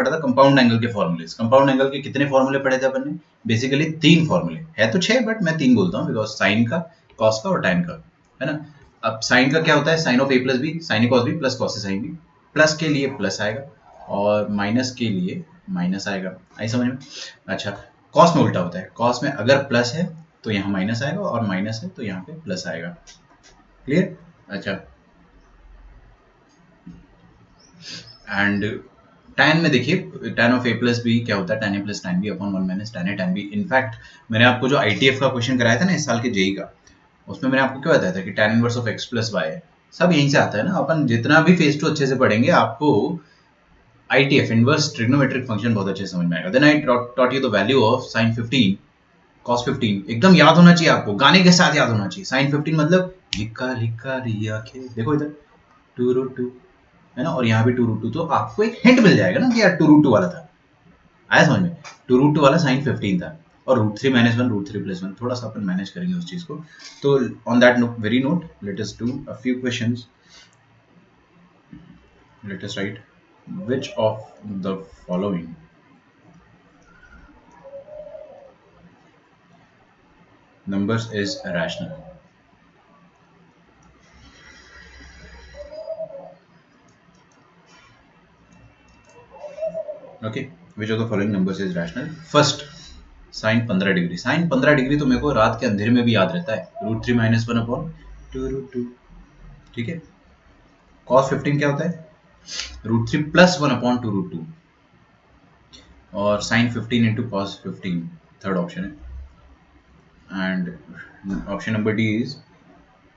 पढ़ा था compound angle के फॉर्मूले। कंपाउंड एंगल के कितने फॉर्मूले पढ़े थे अपन ने? बेसिकली 3 फॉर्मूले है, तो 6 बट मैं 3 बोलता हूँ बिकॉज साइन का, कॉस का और टैन का, है ना। अब साइन का क्या होता है? Sine of A plus B, sine A cos B plus cos A sine B. Plus के लिए प्लस आएगा और माइनस के लिए माइनस आएगा। आई समझ में? अच्छा, कॉस में उल्टा होता है। कॉस में अगर प्लस है तो यहाँ माइनस आएगा और माइनस है तो यहाँ पे प्लस आएगा। क्लियर? अच्छा, एंड tan में देखिए, tan of a plus B क्या होता है? tan a plus tan b upon 1 minus tan a tan b। In fact मैंने आपको जो ITF का क्वेश्चन कराया था ना इस साल के जेई का, उसमें मैंने आपको क्या बताया था कि tan inverse of x plus Y सब यहीं से आता है ना। अपन जितना भी फेज 2 अच्छे से पढ़ेंगे आपको ITF इनवर्स ट्रिग्नोमेट्रिक फंक्शन बहुत अच्छे से समझ में आएगा। Then I taught you the value of sin 15 cos 15। एकदम याद होना चाहिए आपको, गाने के साथ याद होना चाहिए। sin 15 मतलब लिखा लिखा रिया के, देखो इधर 2√2 है ना, और यहाँ भी 2√2, तो आपको एक हिंट मिल जाएगा ना कि यार 2√2 वाला था। आया समझ में? 2√2 वाला sin 15 था और √3 - 1 √3 + 1, थोड़ा सा अपन मैनेज करेंगे उस चीज को। तो on that very note late us do a few questions. Let us right which of the following numbers is rational? Okay, which of the following numbers is rational? First, sine 15 degree. Sine 15 degree तो मेरे को रात के अंधेरे में भी याद रहता है, √3 - 1 अपॉन 2√2। ठीक है। cos 15 क्या होता है? √3 + 1 अपॉन 2√2। और sine 15 into cos 15 third option है। And option number D is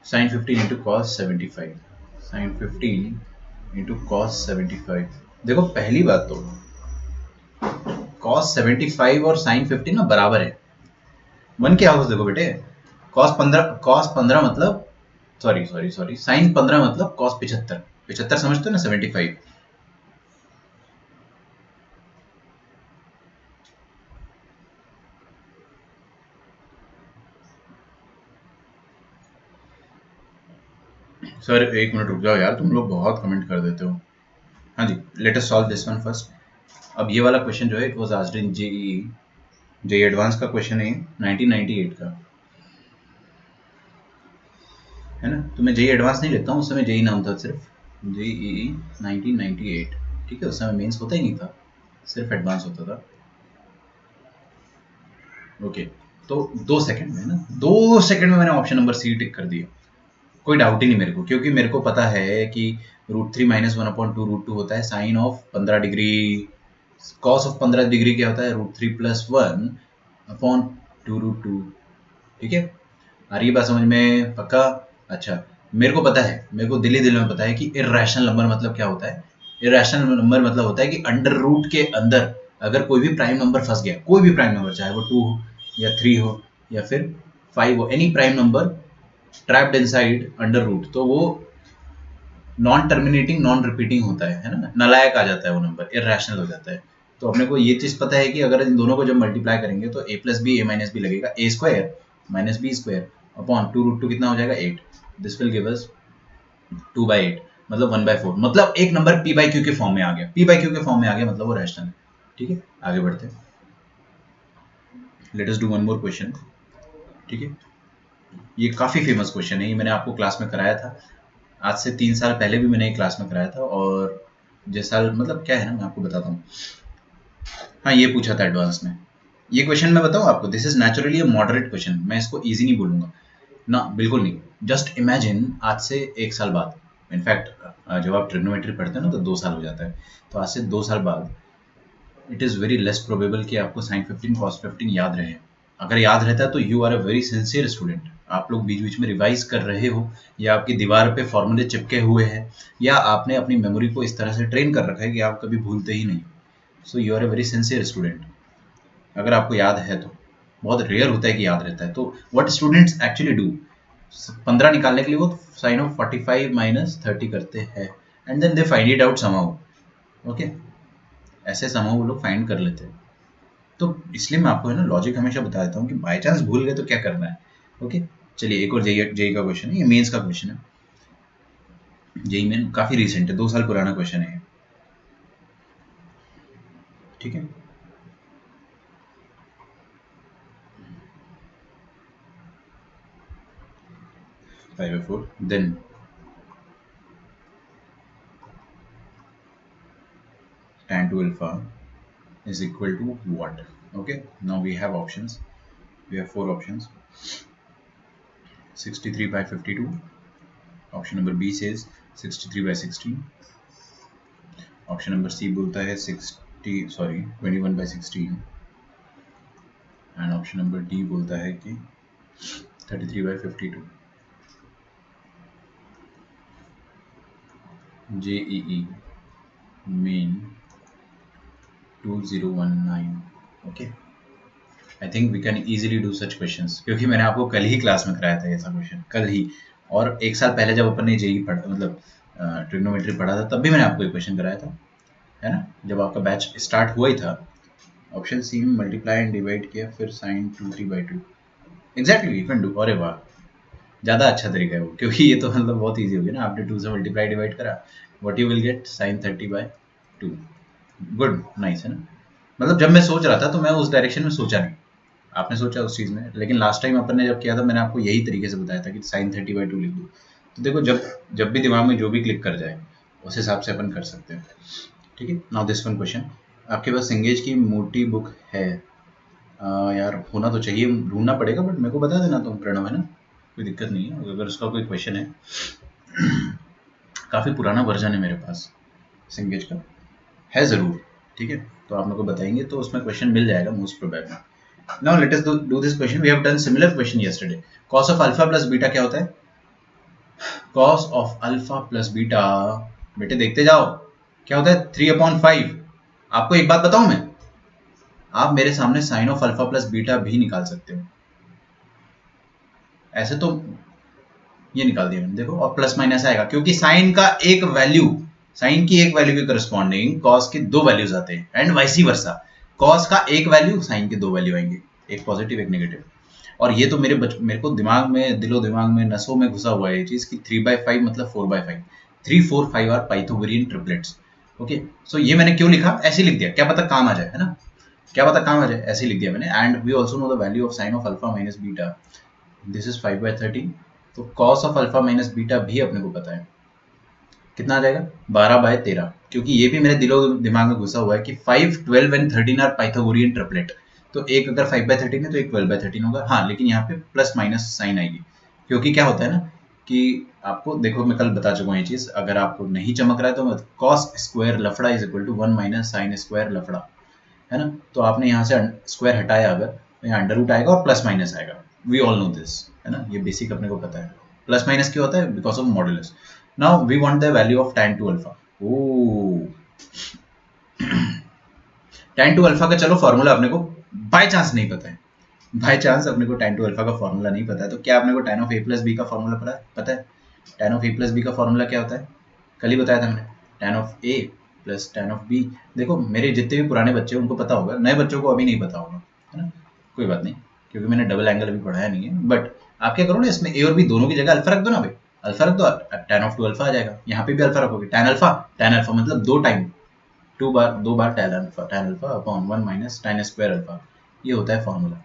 sine 15 into cos 75। Sine 15 into cos 75। देखो पहली बात तो कॉस 75 और साइन 15 ना बराबर है। मन के हाउस देखो बेटे, कॉस 15 मतलब सॉरी साइन 15 मतलब कॉस 75। 75 समझते हो ना? 75। सर एक मिनट रुक जाओ यार, तुम लोग बहुत कमेंट कर देते हो। हाँ जी, let us solve this one first. अब ये वाला क्वेश्चन जो है it was asked in JEE advance का क्वेश्चन है 1998 का, है ना। तो मैं जेईई एडवांस नहीं लेता हूँ, उस समय जेईई नाम था सिर्फ, जेईई 1998। ठीक है, उस समय मेंस होता ही नहीं था, सिर्फ एडवांस होता था। ओके, तो 2 सेकंड में ना, 2 सेकंड में मैंने ऑप्शन नंबर सी टिक कर दिया। कोई डाउट ही नहीं मेरे को, क्योंकि मेरे को पता है कि √3 - 1 अपॉन 2√2 होता है sine of 15 degree. Cos of 15 degree क्या होता है? √3 + 1 अपॉन 2√2। ठीक है, आ रही है बात समझ में? पक्का? अच्छा, मेरे को पता है, मेरे को दिल ही दिल में पता है कि इर्रेशनल नंबर मतलब क्या होता है। इर्रेशनल नंबर मतलब होता है कि अंडर रूट के अंदर अगर कोई भी प्राइम नंबर फंस गया, कोई भी प्राइम नंबर, चाहे वो 2 हो या 3 हो या फिर 5 हो, any prime number trapped inside under root, तो वो नॉन टर्मिनेटिंग नॉन रिपीटिंग होता है ना, नालायक आ जाता है वो नंबर, इर्रेशनल हो जाता है। तो अपने को ये चीज पता है कि अगर इन दोनों को जब मल्टीप्लाई करेंगे तो a + b a - b लगेगा, a² - b² अपॉन 2√2 कितना हो जाएगा? 8। दिस विल गिव अस 2/8 मतलब 1/4। मतलब एक नंबर p/q के फॉर्म में आ गया, p/q के फॉर्म में आ गया मतलब वो रैशनल है। ठीक है, आगे बढ़ते हैं। Late us do one more question. ठीक है, ये काफी फेमस क्वेश्चन है, ये मैंने आपको क्लास में कराया था, आज से 3 साल पहले भी मैंने एक क्लास में कराया था। और जिस साल मतलब क्या है ना, मैं आपको बताता हूँ। हाँ, ये पूछा था एडवांस में। ये क्वेश्चन मैं बताऊँ आपको, this is naturally a moderate question, मैं इसको इजी नहीं बोलूंगा ना, बिल्कुल नहीं। जस्ट इमेजिन आज से 1 साल बाद, इनफैक्ट जब आप ट्रिग्नोमेट्री पढ़ते हैं ना तो 2 साल हो जाता है, तो आज से 2 साल बाद it is very less probable कि आपको साइन 15 कॉस 15 याद रहे। अगर याद रहता है तो you are a very sincere student. आप लोग बीच बीच में रिवाइज कर रहे हो, या आपकी दीवार पे फॉर्मूले चिपके हुए हैं, या आपने अपनी मेमोरी को इस तरह से ट्रेन कर रखा है कि आप कभी भूलते ही नहीं। So you are a very sincere student. अगर आपको याद है तो, बहुत रेयर होता है कि याद रहता है। तो व्हाट स्टूडेंट्स एक्चुअली डू, 15 निकालने के लिए वो साइन ऑफ 45 - 30 करते हैं and then they find it out somehow. Okay, ऐसे समहाउ वो लोग फाइंड कर लेते हैं। तो इसलिए मैं आपको है ना लॉजिक हमेशा बता देता हूँ कि बाई चांस भूल गए तो क्या करना है। ओके, चलिए एक और जेई का क्वेश्चन है, ये मेंस का क्वेश्चन है। जेई मेन काफी रिसेंट है, 2 साल पुराना क्वेश्चन है। ठीक है, five by four, then tan 2 alpha is equal to what? Okay, now we have options. We have four options. 63 by 52. Option number B says 63 by 16. Option number C बोलता है 21 by 16. And option number D बोलता है कि 33 by 52. JEE main 2019. Okay. I think we can easily do such questions, क्योंकि मैंने आपको कल ही class में कराया था ऐसा क्वेश्चन, कल ही। और एक साल पहले जब अपन ने जेई पढ़ा, मतलब ट्रिग्नोमेट्री पढ़ा था, तब भी मैंने आपको एक क्वेश्चन कराया था, है ना, जब आपका बैच स्टार्ट हुआ ही था। ऑप्शन सी में मल्टीप्लाई एंड डिवाइड किया, फिर sine 2/3/2। Exactly, you can do. अरे वाह, ज़्यादा अच्छा तरीका है वो, क्योंकि ये तो मतलब बहुत ईजी हो गया ना। आपने 2 से मल्टीप्लाई डिवाइड करा, what you will get, sine 30/2। Good, nice, है ना। मतलब जब मैं सोच रहा था तो मैं उस डायरेक्शन में सोचा नहीं, आपने सोचा उस चीज़ में, लेकिन लास्ट टाइम अपन ने जब किया था मैंने आपको यही तरीके से बताया था कि साइन 30/2 लिख दो। तो देखो, जब भी दिमाग में जो भी क्लिक कर जाए उस हिसाब से अपन कर सकते हैं। ठीक है, नाउ दिस वन क्वेश्चन। आपके पास सिंगेज की मोटी बुक है? यार होना तो चाहिए, ढूंढना पड़ेगा, बट मेरे को बता देना तुम, प्रणव, है ना, कोई दिक्कत नहीं है। अगर उसका कोई क्वेश्चन है, काफ़ी पुराना वर्जन है मेरे पास सिंगेज का, है ज़रूर। ठीक है, तो आप मेरे को बताएंगे तो उसमें क्वेश्चन मिल जाएगा most probably. Now let us do this question. We have done similar question yesterday. Cos of alpha plus beta क्या होता है? Cos of alpha plus beta, बेटे देखते जाओ, क्या होता है? 3/5। आपको एक बात बताऊं मैं, आप मेरे सामने sine of alpha plus beta भी निकाल सकते हो। ऐसे तो ये निकाल दिया मैंने, देखो, और प्लस माइनस आएगा, क्योंकि साइन का एक वैल्यू, साइन की एक वैल्यू के करस्पॉन्डिंग कॉस के दो वैल्यूज आते हैं, एंड वाइसी वर्सा। कॉस का एक वैल्यू, साइन के दो वैल्यू आएंगे, एक पॉजिटिव एक नेगेटिव। और ये तो मेरे को दिमाग में, दिलो दिमाग में, नसों में घुसा हुआ है ये चीज कि 3/5 मतलब 4/5। 3, 4, 5 आर पाइथागोरियन ट्रिपलेट्स। ओके, सो ये मैंने क्यों लिखा, ऐसे लिख दिया, क्या पता काम आ जाए, है ना, क्या पता काम आ जाए, ऐसे लिख दिया मैंने। And we also know the value of sine of alpha minus beta, this is 5/13। तो cos of alpha minus beta भी अपने को पता है, कितना आ जाएगा, 12/13। क्योंकि ये भी मेरे दिलो दिमाग में घुसा हुआ है कि 5, 12 एंड 13 आर पाइथागोरियन ट्रिपलेट। तो एक अगर 5/13 है तो एक 12/13 होगा। हाँ, लेकिन यहाँ पे प्लस माइनस साइन आएगी, क्योंकि क्या होता है ना कि आपको देखो, मैं कल बता चुका हूँ ये चीज, अगर आपको नहीं चमक रहा है तो कॉस स्क्वायर लफड़ा is equal to 1 minus sine square लफड़ा, है ना। तो आपने यहाँ से स्क्वायर हटाया अगर, तो यहाँ अंडर रूट आएगा और प्लस माइनस आएगा। वी ऑल नो दिस, है ना, ये बेसिक अपने को पता है। प्लस माइनस क्यों होता है, because of modulus. Now we want the value of tan 2 alpha. tan 2 alpha का चलो फॉर्मूला अपने को बाय चांस नहीं पता है, बाय चांस अपने को tan 2 अल्फा का फॉर्मूला नहीं पता है, तो क्या अपने को tan of a plus B का फॉर्मूला पता है? tan of a plus B का फॉर्मूला क्या होता है, कल ही बताया था मैंने, tan of a plus tan of b। देखो, मेरे जितने भी पुराने बच्चे उनको पता होगा, नए बच्चों को अभी नहीं पता होगा, है ना, कोई बात नहीं, क्योंकि मैंने डबल एंगल अभी पढ़ाया नहीं है। बट आप क्या करो ना, इसमें a और b दोनों की जगह अल्फा रख दो ना भाई, अल्फा रख दो, tan ऑफ 2 अल्फा आ जाएगा। यहाँ पे भी अल्फा रखोगे, tan अल्फा मतलब दो बार tan alpha upon 1 minus tan square alpha, ये होता है फॉर्मूला।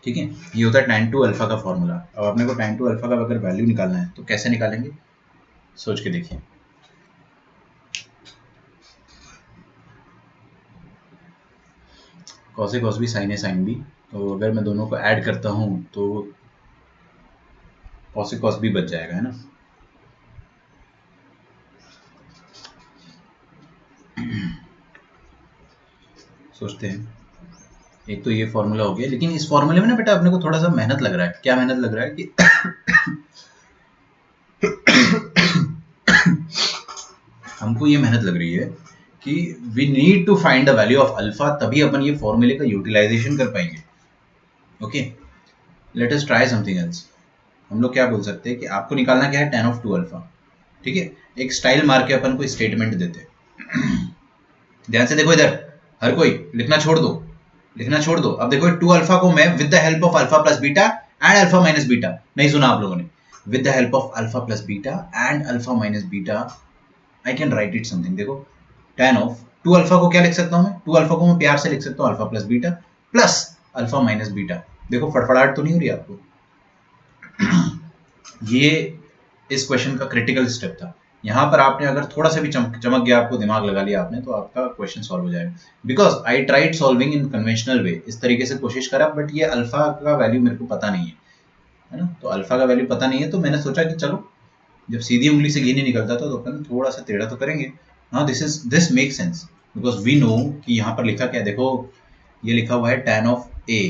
ठीक है, ये होता है tan 2 अल्फा का फॉर्मूला। अब अपने को tan 2 अल्फा का अगर वैल्यू निकालना है तो कैसे निकालेंगे, सोच के देखिए। Cos A cos B sine A sine B, तो अगर मैं दोनों को ऐड करता हूं तो कॉस ए कॉस बी बच जाएगा, है ना। सोचते हैं, एक तो ये फॉर्मूला हो गया, लेकिन इस फॉर्मूले में ना बेटा अपने को थोड़ा सा मेहनत लग रहा है। क्या मेहनत लग रहा है कि हमको ये मेहनत लग रही है कि we need to find the value of alpha, तभी अपन ये फॉर्मूले का यूटिलाइजेशन कर पाएंगे। Okay, let us try something else. हम लोग क्या बोल सकते हैं कि आपको निकालना क्या है, tan ऑफ 2 अल्फा। ठीक है, एक स्टाइल मार के अपन को स्टेटमेंट देते हैं। ध्यान से देखो इधर, हर कोई लिखना छोड़ दो, लिखना छोड़ दो। अब देखो 2 अल्फा को मैं with the help of alpha plus beta and alpha minus beta, नहीं सुना आप लोगों ने, with the help of alpha plus beta and alpha minus beta I can write it something. देखो, tan ऑफ टू अल्फा को क्या लिख सकता हूँ मैं, टू अल्फा को मैं प्यार से लिख सकता हूँ alpha plus beta plus alpha minus beta. देखो फड़फड़ाहट तो नहीं हो रही आपको? ये इस क्वेश्चन का क्रिटिकल स्टेप था। यहाँ पर आपने अगर थोड़ा सा भी चमक गया, आपको दिमाग लगा लिया आपने, तो आपका क्वेश्चन सॉल्व हो जाएगा। Because I tried solving in conventional way, इस तरीके से कोशिश करा, बट ये अल्फा का वैल्यू मेरे को पता नहीं है ना, तो अल्फा का वैल्यू पता नहीं है, तो मैंने सोचा कि चलो जब सीधी उंगली से घी नहीं निकलता तो अपन थोड़ा सा टेढ़ा तो करेंगे। Now this make sense because we know कि यहाँ पर लिखा क्या है, देखो ये लिखा हुआ है tan of a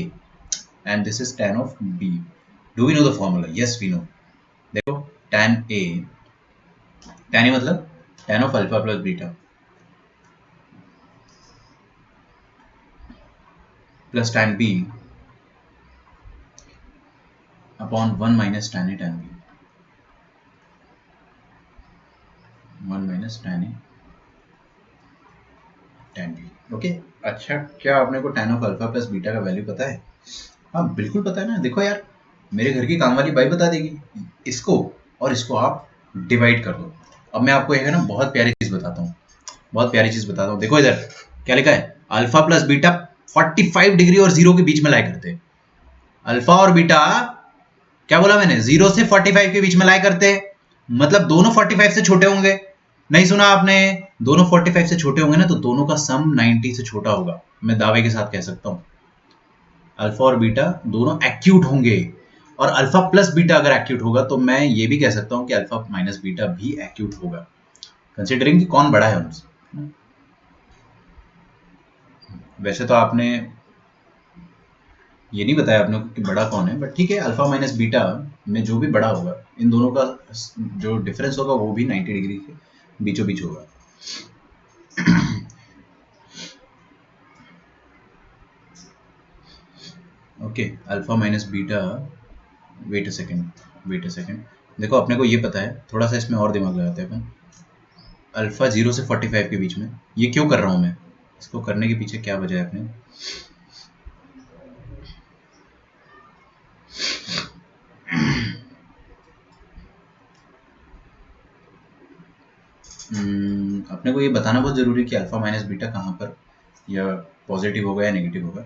and this is tan of b। Do we know the formula? Yes we know. देखो tan a मतलब tan of alpha plus beta plus tan b upon 1 minus tan a tan b, 1 minus tan a tan b। Okay, अच्छा क्या आपने को tan of alpha plus beta का value पता है? हाँ बिल्कुल पता है ना। देखो यार, मेरे घर की काम वाली बाई बता देगी। इसको और इसको आप डिवाइड कर दो। अब मैं आपको एक है ना बहुत प्यारी चीज बताता हूँ, बहुत प्यारी चीज बताता हूँ। देखो इधर क्या लिखा है, अल्फा प्लस बीटा 45 डिग्री और 0 के बीच में लाई करते हैं। अल्फा और बीटा, क्या बोला मैंने, 0 से 45 के बीच में लाई करते हैं, मतलब दोनों 45 से छोटे होंगे। नहीं सुना आपने? दोनों 45 से छोटे होंगे ना, तो दोनों का सम 90 से छोटा होगा। मैं दावे के साथ कह सकता हूँ अल्फा और बीटा दोनों एक्यूट होंगे, और अल्फा प्लस बीटा अगर एक्यूट होगा तो मैं ये भी कह सकता हूँ कि अल्फा माइनस बीटा भी एक्यूट होगा, कंसिडरिंग कि कौन बड़ा है उनसे। वैसे तो आपने ये नहीं बताया आपने कि बड़ा कौन है, बट ठीक है, अल्फा माइनस बीटा में जो भी बड़ा होगा, इन दोनों का जो डिफरेंस होगा वो भी 90 डिग्री के बीचों बीच होगा। Okay, alpha minus beta, wait a second, देखो अपने को ये पता है, थोड़ा सा इसमें और दिमाग लगाते हैं अपन। अल्फा 0 से 45 के बीच में, ये क्यों कर रहा हूँ मैं, इसको करने के पीछे क्या वजह है अपने? अपने को ये बताना बहुत जरूरी है कि अल्फा माइनस बीटा कहाँ पर या पॉजिटिव होगा या नेगेटिव होगा।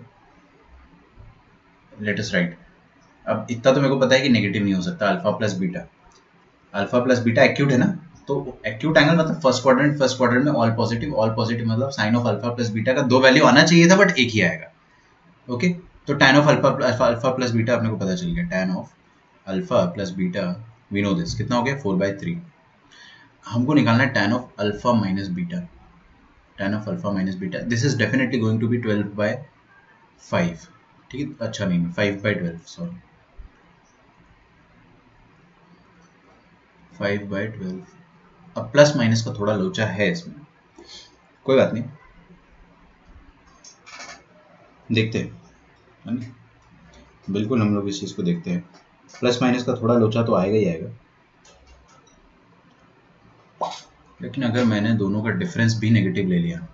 Let us right. अब इतना तो मेरे को पता है कि नेगेटिव नहीं हो सकता alpha plus beta. Alpha plus beta acute है ना, तो एक्यूट एंगल मतलब फर्स्ट क्वाड्रेंट में ऑल पॉजिटिव मतलब sine of alpha plus beta का दो वैल्यू आना चाहिए था, बट एक ही आएगा। ओके, तो tan of alpha plus beta अपने को पता चल गया, tan of alpha plus beta, we know this, कितना हो गया 4/3। हमको निकालना है tan of alpha minus beta, tan of alpha minus beta, this is definitely going to be 12/5। ठीक है, अच्छा नहीं 5/12, सॉरी 5/12। अब प्लस माइनस का थोड़ा लोचा है इसमें, कोई बात नहीं, देखते हैं, बिल्कुल हम लोग इस चीज को देखते हैं। प्लस माइनस का थोड़ा लोचा तो आएगा ही आएगा, लेकिन अगर मैंने दोनों का डिफरेंस भी नेगेटिव ले लिया,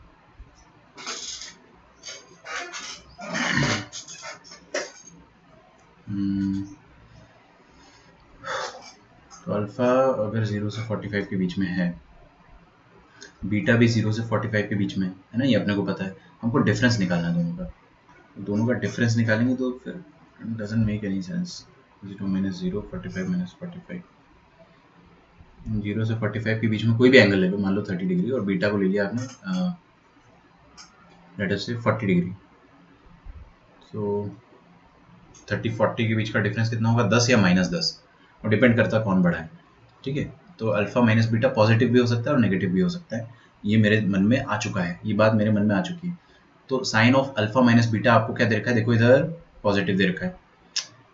तो अल्फा अगर 0 से 45 के बीच में है, बीटा भी 0 से 45 के बीच में है ना, ये अपने को पता है। हमको डिफरेंस निकालना है दोनों का, दोनों का डिफरेंस निकालेंगे तो फिर doesn't make any sense. 0 minus 0, 45 minus 45, 0 से 45 के बीच में कोई भी एंगल ले लो, मान लो 30 डिग्री, और बीटा को ले लिया आपने लेट अस से 40 डिग्री, सो 30-40 के बीच का डिफरेंस कितना होगा, 10 या -10, और डिपेंड करता है कौन बड़ा है। ठीक है, तो अल्फा माइनस बीटा पॉजिटिव भी हो सकता है और नेगेटिव भी हो सकता है, ये मेरे मन में आ चुका है, ये बात मेरे मन में आ चुकी है। तो sine of alpha minus beta आपको क्या दे रखा है, देखो इधर पॉजिटिव दे रखा है,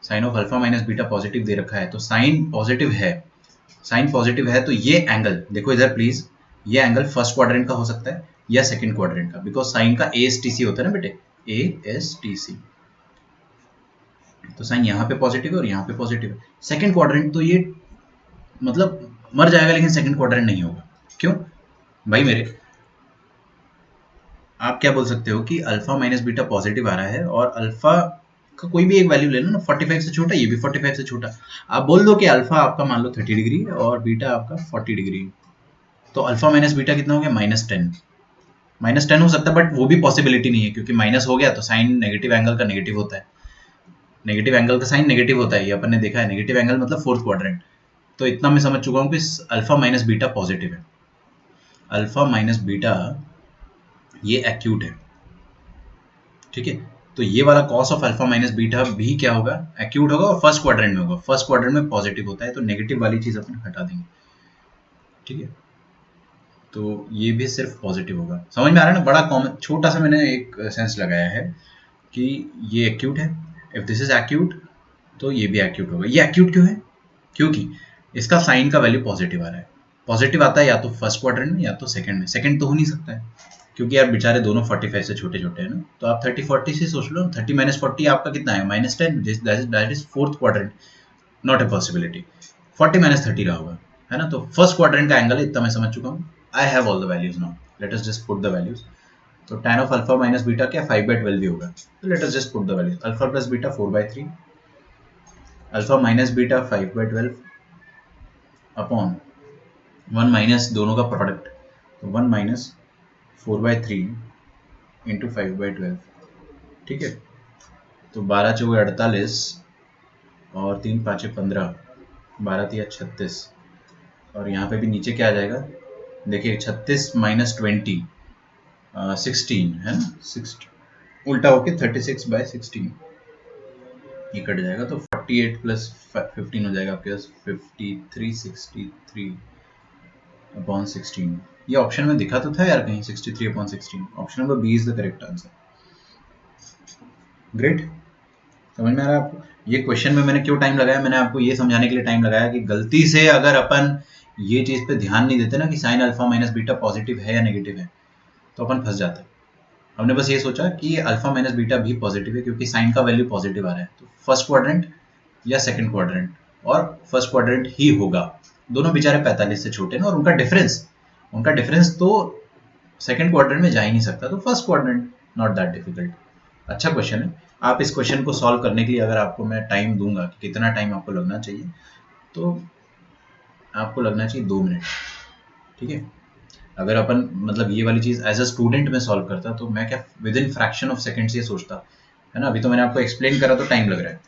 sine of alpha minus beta positive दे रखा है, तो साइन पॉजिटिव है, तो ये एंगल देखो इधर प्लीज, ये एंगल फर्स्ट क्वाड्रेंट का हो सकता है या सेकंड क्वाड्रेंट का, बिकॉज साइन का ASTC होता है ना बेटे, ASTC, तो साइन यहाँ पे पॉजिटिव है और यहाँ पे पॉजिटिव है। सेकंड क्वाड्रेंट तो ये मतलब मर जाएगा, लेकिन सेकंड क्वाड्रेंट नहीं होगा। क्यों भाई मेरे, आप क्या बोल सकते हो कि अल्फा माइनस बीटा पॉजिटिव आ रहा है और अल्फा का कोई भी एक वैल्यू ले लो ना, 45 से छोटा, ये भी 45 से छोटा, आप बोल दो कि अल्फा आपका मान लो 30 डिग्री और बीटा आपका 40 डिग्री, तो अल्फा माइनस बीटा कितना हो गया, -10। -10 हो सकता है, बट वो भी पॉसिबिलिटी नहीं है, क्योंकि माइनस हो गया तो साइन नेगेटिव एंगल का नेगेटिव होता है, नेगेटिव एंगल का साइन नेगेटिव होता है, ये अपन ने देखा है। नेगेटिव एंगल मतलब फोर्थ क्वाड्रेंट। तो इतना मैं समझ चुका हूँ कि अल्फा माइनस बीटा पॉजिटिव है, अल्फा माइनस बीटा ये एक्यूट है, ठीक है। तो ये वाला cos of alpha minus beta भी क्या होगा, एक्यूट होगा, और फर्स्ट क्वाड्रेंट में होगा। फर्स्ट क्वाड्रेंट में पॉजिटिव होता है, तो नेगेटिव वाली चीज अपन हटा देंगे, ठीक है। तो ये भी सिर्फ पॉजिटिव होगा। समझ में आ रहा है ना, बड़ा कॉमन छोटा सा मैंने एक सेंस लगाया है कि ये एक्यूट है, इफ दिस इज एक्यूट तो ये भी एक्यूट होगा। ये एक्यूट क्यों है, क्योंकि इसका साइन का वैल्यू पॉजिटिव आ रहा है। पॉजिटिव आता है या तो फर्स्ट क्वाड्रेंट में या तो सेकंड में, सेकंड तो हो नहीं सकता है, क्योंकि यार बेचारे दोनों 45 से छोटे छोटे हैं ना। तो आप 30-40 से सोच लो, 30 माइनस 40 आपका कितना है, -10, that is fourth quadrant, not a possibility. 40 minus 30 रहा होगा, है ना। तो फर्स्ट क्वाड्रेंट का एंगल इतना मैं समझ चुका हूँ। I have all the values now, let us just put the values. तो tan of alpha minus beta क्या 5/12 ही होगा, तो let us just put the values. Alpha plus beta 4/3, alpha minus beta 5/12 upon 1 minus दोनों का product, तो 1 minus 4/3 into 5/12, ठीक है। तो 12×4 = 48 और 3×5 = 15, 12×3 = 36, और यहाँ पे भी नीचे क्या आ जाएगा, देखिए 36 माइनस 20 16 है ना, 16 उल्टा होके 36/16 ये कट जाएगा, तो 48 प्लस 15 हो जाएगा आपके पास 53/16 ये ऑप्शन में दिखा तो था यार कहीं 63/16, option number B is the correct answer. Great, समझ में आ रहा है आपको। ये क्वेश्चन में मैंने क्यों टाइम लगाया, मैंने आपको ये समझाने के लिए टाइम लगाया कि गलती से अगर अपन ये चीज पे ध्यान नहीं देते ना कि sine alpha minus beta positive है या नेगेटिव है, तो अपन फंस जाते हैं। हमने बस ये सोचा कि अल्फा माइनस बीटा भी पॉजिटिव है, क्योंकि साइन का वैल्यू पॉजिटिव आ रहा है, तो फर्स्ट क्वाड्रेंट या सेकंड क्वाड्रेंट, और फर्स्ट क्वाड्रेंट ही होगा। दोनों बेचारे 45 से छोटे ना, और उनका डिफरेंस तो सेकंड क्वाड्रेंट में जा ही नहीं सकता, तो first quadrant, not that difficult. अच्छा क्वेश्चन है। आप इस क्वेश्चन को सॉल्व करने के लिए अगर आपको मैं टाइम दूंगा कि कितना टाइम आपको लगना चाहिए, तो आपको लगना चाहिए 2 मिनट, ठीक है। अगर अपन मतलब ये वाली चीज एज अ स्टूडेंट में सॉल्व करता, तो मैं क्या with in fraction of seconds ये सोचता, है ना। अभी तो मैंने आपको एक्सप्लेन करा तो टाइम लग रहा है,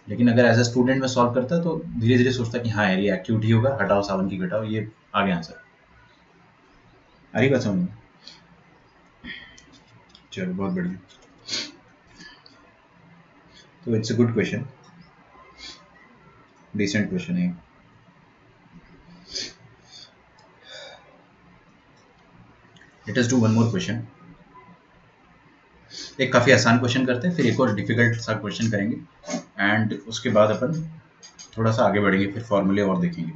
लेकिन अगर एज अ स्टूडेंट में सॉल्व करता तो धीरे धीरे सोचता कि हाँ यार ये एक्यूट ही होगा, हटाओ सावन की घटाओ, ये आगे आंसर। आ रही बात समझ में, चलो बहुत बढ़िया। तो it's a good question, decent question है। Let us do one more question. एक काफी आसान क्वेश्चन करते हैं, फिर एक और डिफिकल्ट सा क्वेश्चन करेंगे, एंड उसके बाद अपन थोड़ा सा आगे बढ़ेंगे, फिर फॉर्मूले और देखेंगे।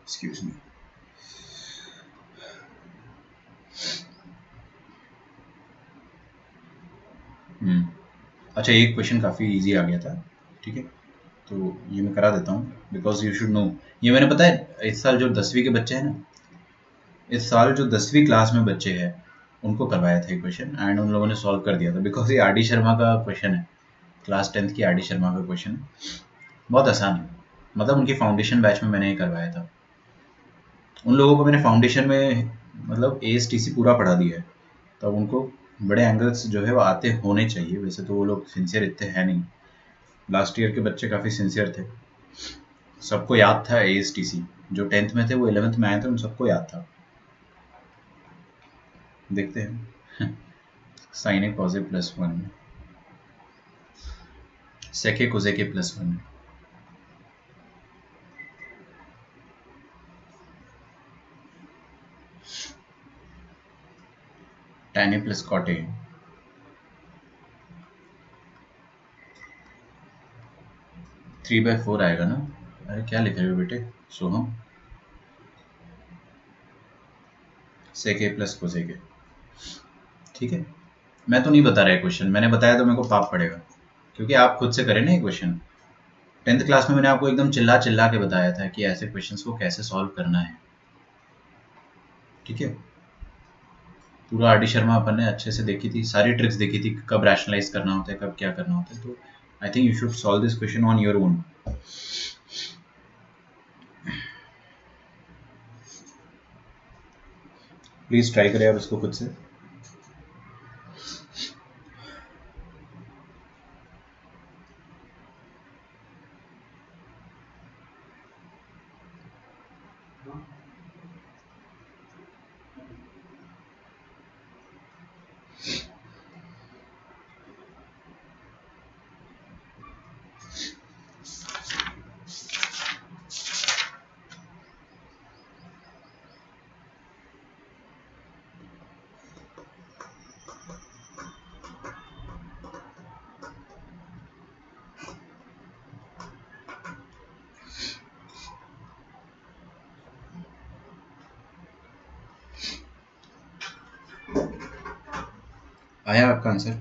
Excuse me. अच्छा, एक क्वेश्चन काफ़ी इजी आ गया था, ठीक है। तो ये मैं करा देता हूँ, बिकॉज यू शुड नो। ये मैंने पता है इस साल जो 10वीं के बच्चे हैं ना, इस साल जो 10वीं क्लास में बच्चे हैं उनको करवाया था ये क्वेश्चन, एंड उन लोगों ने सॉल्व कर दिया था, बिकॉज ये आर डी शर्मा का क्वेश्चन है, क्लास 10th की आर डी शर्मा का क्वेश्चन है। बहुत आसान है, मतलब उनकी फाउंडेशन बैच में मैंने ये करवाया था। उन लोगों को मैंने फाउंडेशन में मतलब ASTC पूरा पढ़ा दिया है, तब उनको बड़े एंगल्स जो है वो आते होने चाहिए। वैसे तो वो लोग सिंसियर इतने हैं नहीं, लास्ट ईयर के बच्चे काफ़ी सिंसियर थे, सबको याद था ASTC, जो 10th में थे वो 11th में आए थे, उन सबको याद था। देखते हैं sine A cos A +1 sec A cosec A +1, tan A plus cot A, 3/4 आएगा ना। अरे क्या लिख रहे हो बेटे सोहम, सेक ए प्लस कोसेक ए, ठीक है। मैं तो नहीं बता रहा है क्वेश्चन, मैंने बताया तो मेरे को पाप पड़ेगा, क्योंकि आप खुद से करें ना ये क्वेश्चन। 10th क्लास में मैंने आपको एकदम चिल्ला चिल्ला के बताया था कि ऐसे क्वेश्चंस को कैसे सॉल्व करना है, ठीक है। पूरा आर डी शर्मा अपन ने अच्छे से देखी थी, सारी ट्रिक्स देखी थी, कब रैशनलाइज करना होता है, कब क्या करना होता है। तो I think you should solve this question on your own. Please try करें आप इसको खुद से। आया आपका आंसर?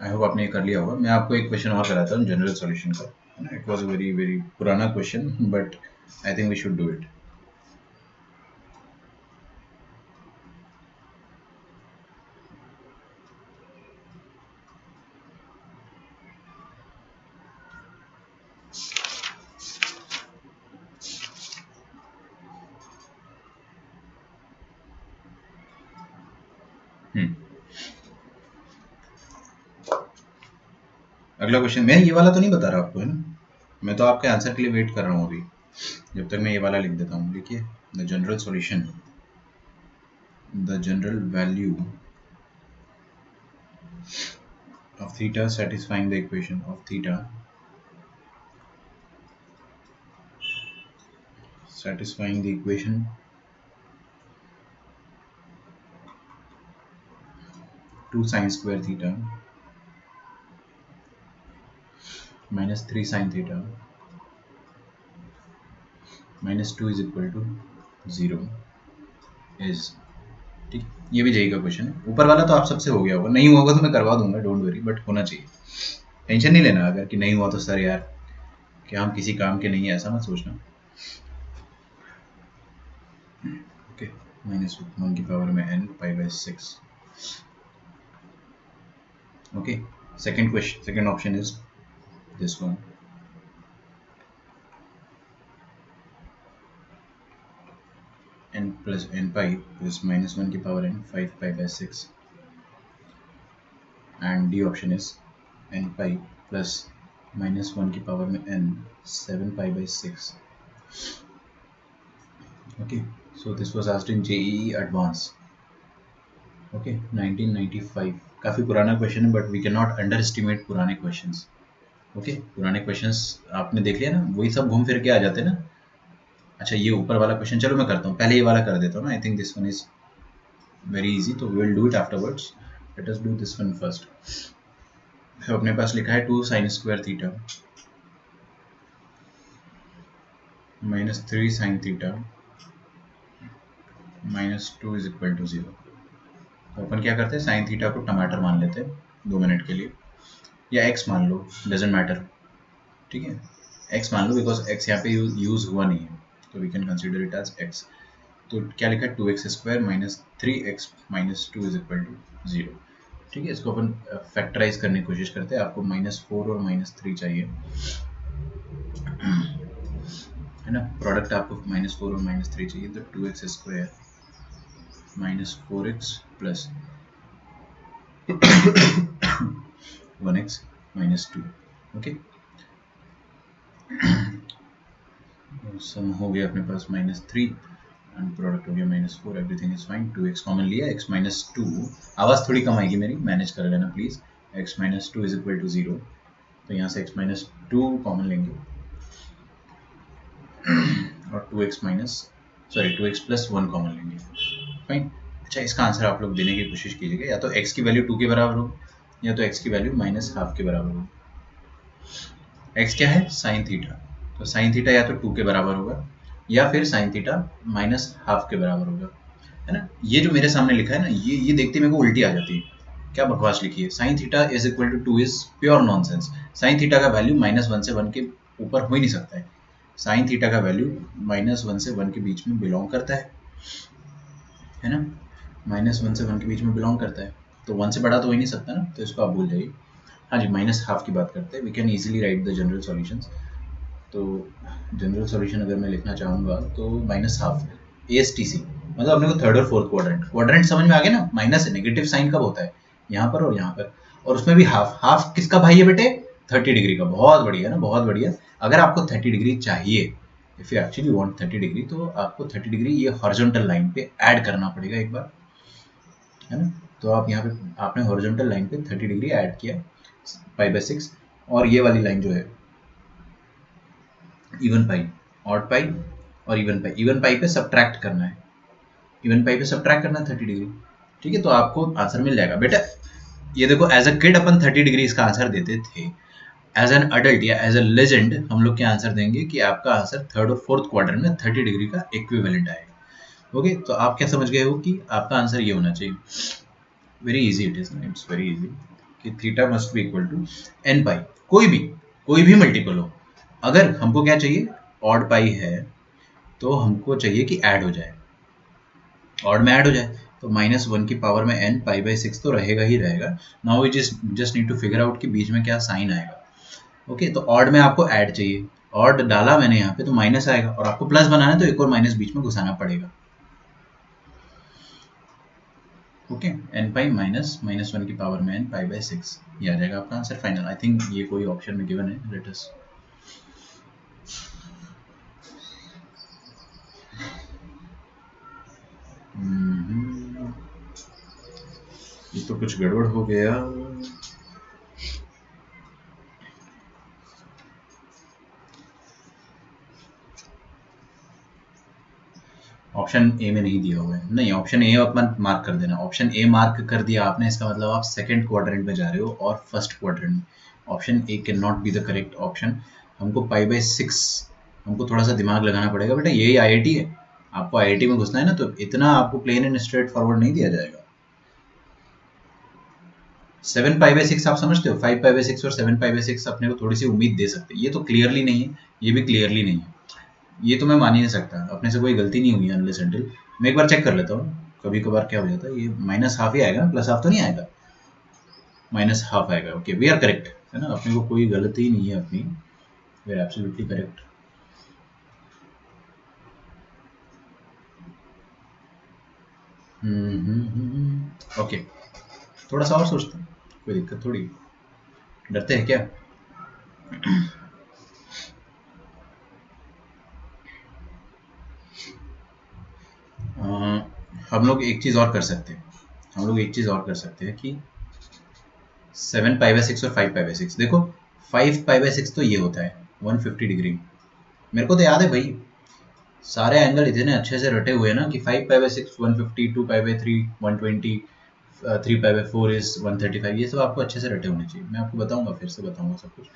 आई होप आपने कर लिया होगा। मैं आपको एक क्वेश्चन और कराता हूँ जनरल सॉल्यूशन का, है ना। It was a very very पुराना question but I think we should do it. अगला क्वेश्चन, मैं ये वाला तो नहीं बता रहा आपको, है ना। मैं तो आपके आंसर के लिए वेट कर रहा हूँ अभी, जब तक मैं ये वाला लिख देता हूँ। देखिए, the general solution, the general value of theta satisfying the equation of theta satisfying the equation 2 sin square theta minus 3 sin theta minus 2 is equal to 0 is, ठीक। ये भी जेई का क्वेश्चन है। ऊपर वाला तो आप सबसे हो गया होगा, नहीं होगा तो मैं करवा दूंगा, डोंट वरी, बट होना चाहिए। टेंशन नहीं लेना अगर कि नहीं हुआ तो सर यार कि हम किसी काम के नहीं है, ऐसा मत सोचना। ओके, माइनस 1 की पावर में n pi by 6। Okay, second question, second option is this one, n plus n pi is minus 1 की power n 5 pi by 6, and D option is n pi plus minus 1 की power में n 7 pi by 6. Okay, so this was asked in JEE Advance. Okay, 1995, काफ़ी पुराना question है, but we can not underestimate पुराने questions. Okay, पुराने questions आपने देख लिया ना, वही सब घूम फिर के आ जाते हैं ना। अच्छा, ये ऊपर वाला क्वेश्चन चलो मैं करता हूँ, पहले ये वाला कर देता हूँ ना। I think this one is very easy, तो we will do it afterwards. Let us do this one first. तो अपने पास लिखा है 2 sin square theta minus 3 sin theta minus 2 is equal to 0। तो अपन क्या करते हैं, साइन थीटा को टमाटर मान लेते हैं 2 मिनट के लिए, या एक्स मान लो, डजेंट मैटर, ठीक है। एक्स मान लो बिकॉज एक्स यहाँ पे यूज हुआ नहीं है, तो we can consider it as X. तो क्या लिखा है, 2x square minus 3x minus 2 is equal to 0, ठीक है। इसको अपन फैक्टराइज करने की कोशिश करते हैं। आपको -4 और -3 चाहिए, है ना। प्रोडक्ट आपको -4 और -3 चाहिए, तो 2x square minus 4x plus 1x minus 2। Okay, sum हो गया अपने पास -3 एंड प्रोडक्ट हो गया -4, everything is fine. 2x common लिया, x माइनस 2, आवाज़ थोड़ी कम आएगी मेरी, मैनेज कर लेना please. x minus 2 is equal to 0, तो यहाँ से x माइनस 2 कॉमन लेंगे और 2x प्लस 1 कॉमन लेंगे, फाइन। अच्छा, इसका आंसर आप लोग देने की कोशिश कीजिएगा, या तो x की वैल्यू 2 के बराबर हो, या तो x की वैल्यू -12 के बराबर हो। x क्या है, साइन थीटा, तो साइन थीटा या तो 2 के बराबर होगा, या फिर साइन थीटा -12 के बराबर होगा, है ना। ये जो मेरे सामने लिखा है ना, ये देखते मेरे को उल्टी आ जाती है, क्या बकवास लिखी है। Sine theta is equal to 2 is pure nonsense. Sine theta का वैल्यू -1 से 1 के ऊपर हो ही नहीं सकता है। साइन थीटा का वैल्यू -1 से 1 के बीच में बिलोंग करता है ना, -1 से 1 के बीच में बिलोंग करता है। तो 1 से बड़ा तो हो ही नहीं सकता ना, तो इसको आप भूल जाइए। हाँ जी, माइनस हाफ की बात करते हैं। We can easily write the general solutions. तो जनरल सॉल्यूशन अगर मैं लिखना चाहूँगा तो माइनस हाफ ASTC, मतलब अपने को थर्ड और फोर्थ क्वाड्रेंट, क्वाड्रेंट समझ में आ गया ना, माइनस है, नेगेटिव साइन कब होता है, यहाँ पर और यहाँ पर, और उसमें भी हाफ। हाफ किसका भाई है बेटे, 30 डिग्री का। बहुत बढ़िया ना, बहुत बढ़िया। अगर आपको 30 डिग्री चाहिए, if you actually want 30 degree, तो आपको 30 डिग्री ये हॉरिजॉन्टल लाइन पे ऐड करना पड़ेगा एक बार, है ना। तो आप यहाँ पे आपने हॉरिजॉन्टल लाइन पे 30 डिग्री ऐड किया, π/6, और ये वाली लाइन जो है इवन पाई, ऑड पाई और इवन पाई पे सब्ट्रैक्ट करना है, इवन पाई पे सब्ट्रैक्ट करना है 30 डिग्री। ठीक है, तो आपको आंसर मिल जाएगा बेटा। ये देखो, एज अ किड अपन 30 डिग्री इसका आंसर देते थे, एज एन अडल्ट या एज अ लेजेंड हम लोग क्या आंसर देंगे कि आपका आंसर थर्ड और फोर्थ क्वाड्रेंट में 30 डिग्री का इक्विवेलेंट आएगा। ओके, तो आप क्या समझ गए हो कि आपका आंसर ये होना चाहिए। Very easy it is, it's very easy कि theta must be equal to n pi, कोई भी मल्टीपल हो। अगर हमको क्या चाहिए, ऑड पाई है, तो हमको चाहिए कि ऐड हो जाए, ऑड में ऐड हो जाए, तो -1 की पावर में n π/6 तो रहेगा ही रहेगा। Now we just need to figure out कि बीच में क्या साइन आएगा। ओके, तो ऑड में आपको ऐड चाहिए, ऑड डाला मैंने यहाँ पे तो माइनस आएगा, और आपको प्लस बनाना है तो एक और माइनस बीच में घुसाना पड़ेगा। ओके, n पाई -1 की पावर में n π/6, ये आ जाएगा आपका आंसर फाइनल। आई थिंक ये कोई ऑप्शन में गिवन है, लेट अस। ये तो कुछ गड़बड़ हो गया। ऑप्शन ए में नहीं दिया हुआ है, नहीं, ऑप्शन ए अपन मार्क कर देना। ऑप्शन ए मार्क कर दिया आपने, इसका मतलब आप सेकंड क्वाड्रेंट में जा रहे हो और फर्स्ट क्वाड्रेंट में। Option A can not be the correct option. हमको π/6, हमको थोड़ा सा दिमाग लगाना पड़ेगा बेटा, यही IIT है। आपको IIT में घुसना है ना, तो इतना आपको प्लेन एंड स्ट्रेट फॉरवर्ड नहीं दिया जाएगा। 7 π/6 आप समझते हो, 5 π/6 और 7 π/6 अपने को थोड़ी सी उम्मीद दे सकते हैं। ये तो क्लियरली नहीं है, ये भी क्लियरली नहीं है, ये तो मैं मान ही नहीं सकता, अपने से कोई गलती नहीं हुई है अनलेस अनटिल। मैं एक बार चेक कर लेता हूँ, कभी कभार क्या हो जाता है, ये माइनस हाफ ही आएगा, प्लस हाफ तो नहीं आएगा, माइनस हाफ आएगा। ओके, वी आर करेक्ट, है ना, अपने को कोई गलती नहीं है अपनी, we are absolutely correct. Okay, थोड़ा सा और सोचते हैं, कोई दिक्कत थोड़ी, डरते हैं क्या। हम लोग एक चीज़ और कर सकते हैं, हम लोग एक चीज़ और कर सकते हैं कि 7 π/6 और 5 π/6, देखो 5 π/6 तो ये होता है 150 डिग्री, मेरे को तो याद है भाई, सारे एंगल इतने अच्छे से रटे हुए हैं ना कि 5 π/6 150, 2 π/3 120, 3 π/4 इज 135, ये सब आपको अच्छे से रटे होने चाहिए। मैं आपको बताऊंगा, फिर से बताऊंगा सब कुछ।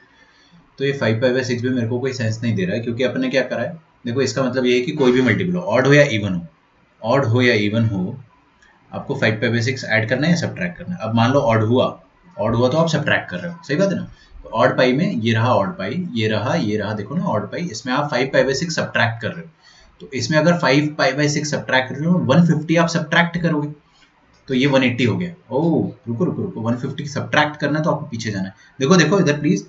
तो ये 5 π/6 भी मेरे को कोई सेंस नहीं दे रहा है, क्योंकि अपन ने क्या करा है, देखो इसका मतलब ये है कि कोई भी मल्टीपल हो, ऑड हो या इवन हो, ऑड हो या इवन हो, आपको 5 π/6 ऐड करना है या सब्ट्रैक्ट करना है। अब मान लो ऑड हुआ, ऑड हुआ तो आप सब्ट्रैक्ट कर रहे हो, सही बात है ना। तो ऑड पाई में ये रहा ऑड पाई, ये रहा देखो ना ऑड पाई, इसमें आप 5 π/6 सब्ट्रैक्ट कर रहे हो। तो इसमें अगर 5 π/6 सब्ट्रैक्ट कर रहे हो, 150 आप सब्ट्रैक्ट करोगे, तो ये 180 हो गया। ओह, रुको रुको रुको, 150 सब्ट्रैक्ट करना है तो आपको पीछे जाना है। देखो देखो इधर प्लीज,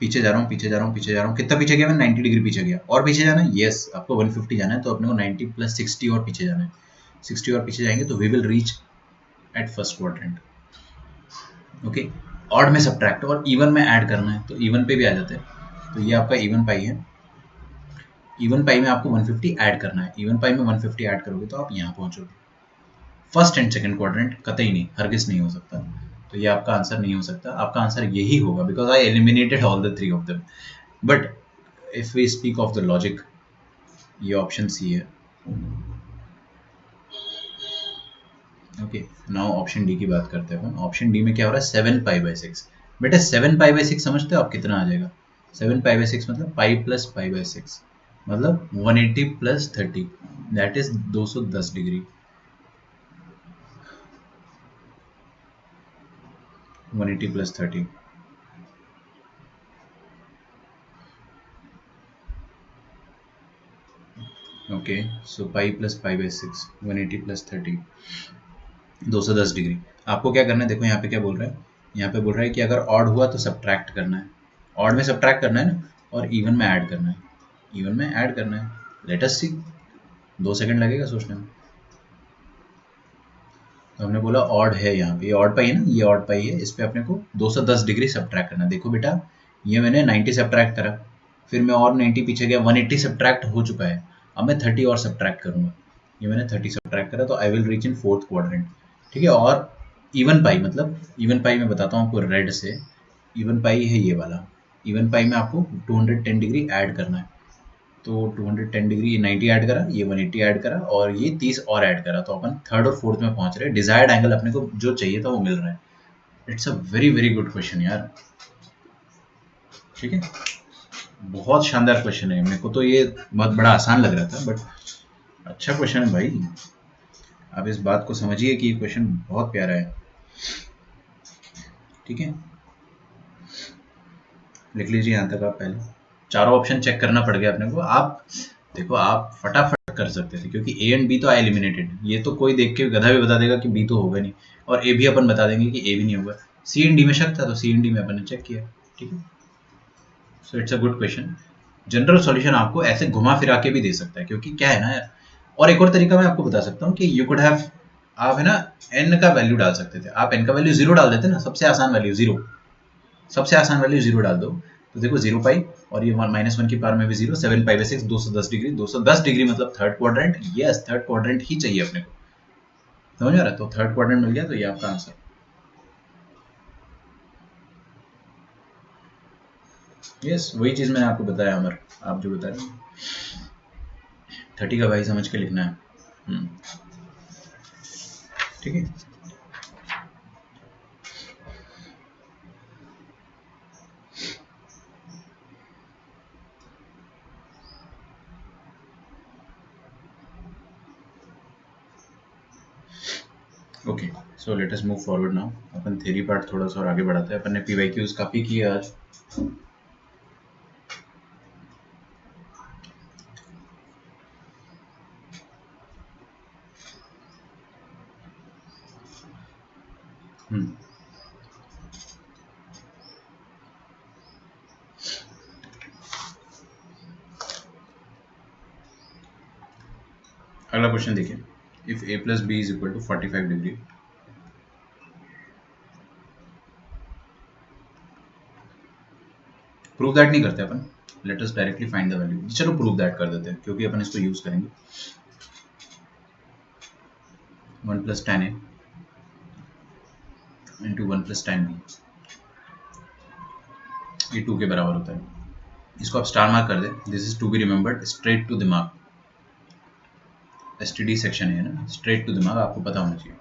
पीछे जा रहा हूँ, पीछे जा रहा हूँ, पीछे जा रहा हूँ, कितना पीछे गया मैं, 90 डिग्री पीछे गया, और पीछे जाना है। यस, आपको 150 जाना है, तो अपने को 90 + 60 और पीछे जाना है। 60 और पीछे जाएंगे तो we will reach at first quadrant. Okay, odd में सब्ट्रैक्ट और इवन में ऐड करना है, तो इवन पे भी आ जाते हैं। तो ये आपका इवन पाई है, इवन पाई में आपको 150 ऐड करना है, इवन पाई में 150 ऐड करोगे तो आप यहाँ पहुंचोगे। फर्स्ट एंड सेकंड क्वाड्रेंट कतई नहीं, हरगिज नहीं हो सकता। तो ये आपका आंसर नहीं हो सकता, आपका आंसर यही होगा, because I eliminated all the 3 of them. But if we speak of the logic, ये ऑप्शन सी है। ओके, नाउ ऑप्शन डी की बात करते हैं। ऑप्शन डी में क्या हो रहा है, 7 π/6। बेटा 7 π/6 समझते हो आप कितना आ जाएगा, 7 π/6 मतलब पाई प्लस π/6, मतलब 180 + 30, that is 210 degree. 180 + 30, okay, so pi plus pi/6, 180 + 30, 210 degree. आपको क्या करना है, देखो यहाँ पे क्या बोल रहा है, यहाँ पे बोल रहा है कि अगर ऑड हुआ तो सब्ट्रैक्ट करना है, ऑड में सब्ट्रैक्ट करना है ना, और इवन में ऐड करना है, इवन में ऐड करना है। लेट अस सी, 2 सेकंड लगेगा सोचने में। तो हमने बोला ऑड है, यहाँ पे ये ऑड पाई है ना, ये ऑड पाई है, इस पे अपने को 210 डिग्री सब्ट्रैक्ट करना है। देखो बेटा, ये मैंने 90 सब्ट्रैक्ट करा, फिर मैं और 90 पीछे गया, 180 सब्ट्रैक्ट हो चुका है। अब मैं 30 और सब्ट्रैक्ट करूंगा, ये मैंने 30 सब्ट्रैक्ट करा, तो I will reach in fourth quadrant. ठीक है, और इवन पाई, मतलब इवन पाई मैं बताता हूँ आपको रेड से, इवन पाई है ये वाला, इवन पाई में आपको 210 डिग्री ऐड करना है। तो 210 डिग्री, ये 90 ऐड करा, ये 180 ऐड करा, और ये 30 और ऐड करा, तो अपन थर्ड और फोर्थ में पहुंच रहे हैं। डिजायर्ड एंगल अपने को जो चाहिए था वो मिल रहा है। It's a very very good question यार। ठीक है, बहुत शानदार क्वेश्चन है, मेरे को तो ये बहुत बड़ा आसान लग रहा था, बट अच्छा क्वेश्चन है भाई। आप इस बात को समझिए कि ये क्वेश्चन बहुत प्यारा है। ठीक है, लिख लीजिए यहाँ तक आप पहले। चारों ऑप्शन चेक करना पड़ गया अपने को। आप देखो, आप फटाफट कर सकते थे, क्योंकि ए एंड बी तो आई एलिमिनेटेड। ये तो कोई देख के गधा भी बता देगा कि बी तो होगा नहीं, और ए भी अपन बता देंगे कि ए भी नहीं होगा। सी एंड डी में शक था, तो सी एंड डी में अपन ने चेक किया। ठीक है, so it's a good question. General solution आपको ऐसे घुमा फिरा के भी दे सकता है, क्योंकि क्या है ना यार, और एक और तरीका मैं आपको बता सकता हूँ कि यू कुड हैव, आप है ना एन का वैल्यू डाल सकते थे। आप एन का वैल्यू जीरो डाल देते ना, सबसे आसान वैल्यू जीरो, सबसे आसान वैल्यू जीरो डाल दो। तो देखो जीरो पाई, और ये -1 की पावर में भी zero, 7 pi by 6, 210 degree, 210 degree मतलब third quadrant. Yes, third quadrant ही चाहिए अपने को, समझ आ रहा है? तो थर्ड क्वाड्रेंट मिल गया, तो ये आपका आंसर। यस, वही चीज मैंने आपको बताया अमर, आप जो बता रहे हैं। 30 का भाई समझ के लिखना है। ठीक है, okay, so let us move forward now. अपन थ्योरी पार्ट थोड़ा सा और आगे बढ़ाते हैं। अपन ने पीवाईक्यूज काफी किए आज। हम्म, अगला क्वेश्चन देखिए, if a plus B is equal to 45 degree, prove that नहीं करते अपन, let us directly find the value. चलो प्रूव दैट कर देते हैं, क्योंकि अपन इसको यूज करेंगे। 1 plus tan A into 1 plus tan B, ये 2 के बराबर होता है। इसको आप स्टार मार्क कर दें, this is to be remembered, straight to दिमाग। एसटीडी सेक्शन है ना, स्ट्रेट टू दिमाग आपको पता होना चाहिए।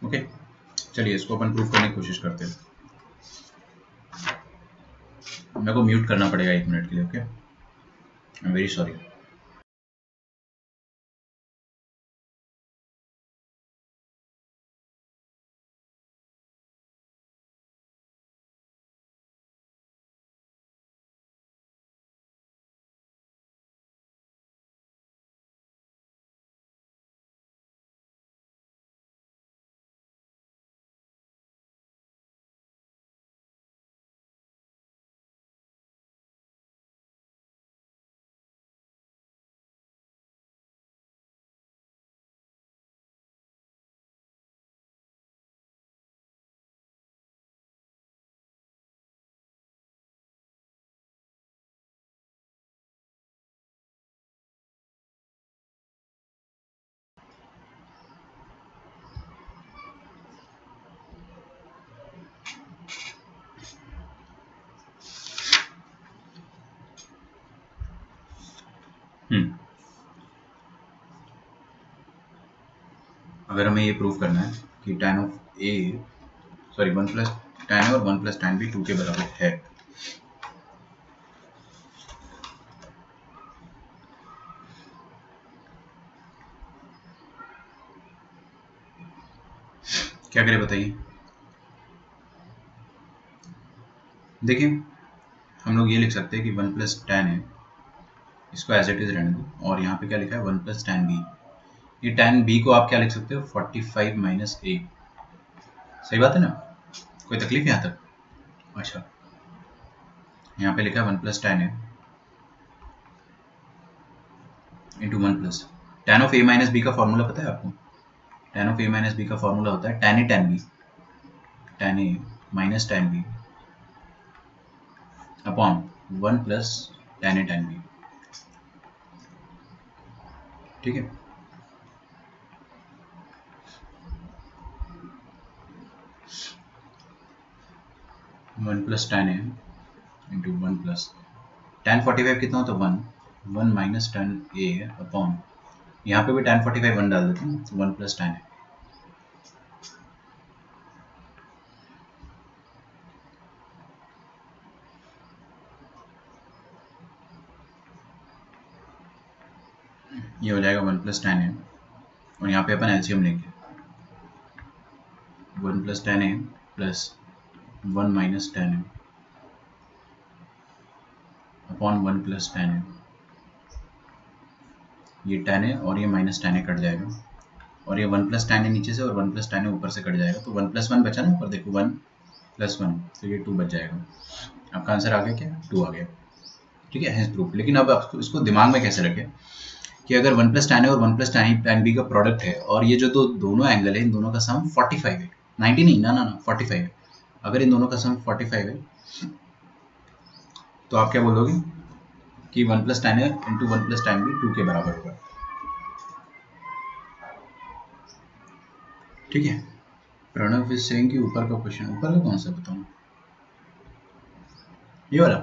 ओके, चलिए इसको अपन प्रूव करने की कोशिश करते हैं। मेरे को म्यूट करना पड़ेगा 1 मिनट के लिए। Okay, I am very sorry. अगर हमें ये प्रूव करना है कि tan of A, sorry 1 plus tan और 1 प्लस tan भी 2 के बराबर है, क्या करें बताइए। देखिए हम लोग ये लिख सकते हैं कि 1 प्लस टेन है, इसको एज इट इज रहने दो, और यहाँ पे क्या लिखा है 1 प्लस टेन बी। ये टेन बी को आप क्या लिख सकते हो 45 माइनस ए। सही बात है ना, कोई तकलीफ यहाँ तक? अच्छा, यहाँ पे लिखा है 1 प्लस टेन है into 1 plus tan of A minus B का फॉर्मूला पता है आपको? Tan of A minus B का फॉर्मूला होता है tan A tan B, tan A minus tan B upon 1 plus tan A tan B. ठीक है, 1 plus tan A into 1 plus tan 45 कितना होता है 1, 1 माइनस टेन ए अपॉन, यहाँ पे भी टेन 45 1 डाल देते हैं, 1 प्लस टेन है। ये हो जाएगा 1 प्लस टेन है, और यहाँ पे अपन एलसीएम लेंगे 1 प्लस टेन है प्लस 1 माइनस टेन है अपॉन 1 प्लस टेन है। ये टेन है और ये माइनस टेन है कट जाएगा, और ये 1 प्लस टेन है नीचे से और 1 प्लस टेन है ऊपर से कट जाएगा, तो 1 प्लस 1 बचा ना ऊपर, देखो 1 प्लस 1, तो ये 2 बच जाएगा। आपका आंसर आ गया क्या? 2 आ गया। ठीक है, हेंस प्रूफ। लेकिन अब आप इसको दिमाग में कैसे रखें कि अगर 1 प्लस टेन है और 1 प्लस टेन बी का प्रोडक्ट है, और ये जो दोनों एंगल है इन दोनों का सम 45 है, 90 नहीं, ना ना ना 45 है। अगर इन दोनों का सम 45 है तो आप क्या बोलोगे कि 1 प्लस टेन है इंटू 1 प्लस टेन बी 2 के बराबर होगा। ठीक है, प्रणव इज सेइंग कि ऊपर का क्वेश्चन, ऊपर का कौन सा बताऊं? ये वाला?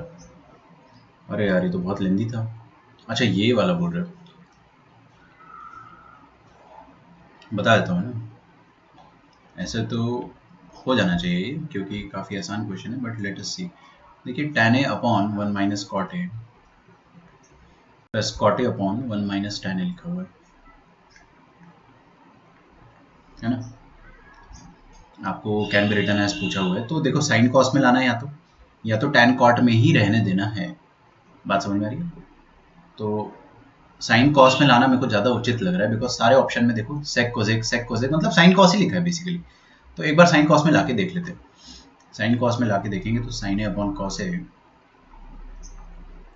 अरे यार ये तो बहुत लेंदी था। अच्छा ये वाला बोल रहे हो, बता देता हूँ ना। ऐसे तो हो जाना चाहिए क्योंकि काफ़ी आसान क्वेश्चन है, बट लेट अस सी। देखिए tan a upon 1 minus cot A plus cot A upon 1 minus tan a लिखा हुआ है ना। आपको कैन बी रिटन एज पूछा हुआ है, तो देखो साइन कॉस में लाना है, या तो tan कॉट में ही रहने देना है। बात समझ में आ रही है? तो साइन कॉस में लाना मेरे को ज़्यादा उचित लग रहा है, बिकॉज सारे ऑप्शन में देखो सेक कोजेक मतलब साइन कॉस ही लिखा है बेसिकली। तो एक बार साइन कॉस में लाके देख लेते हैं। साइन कॉस में लाके देखेंगे तो sine A upon cos A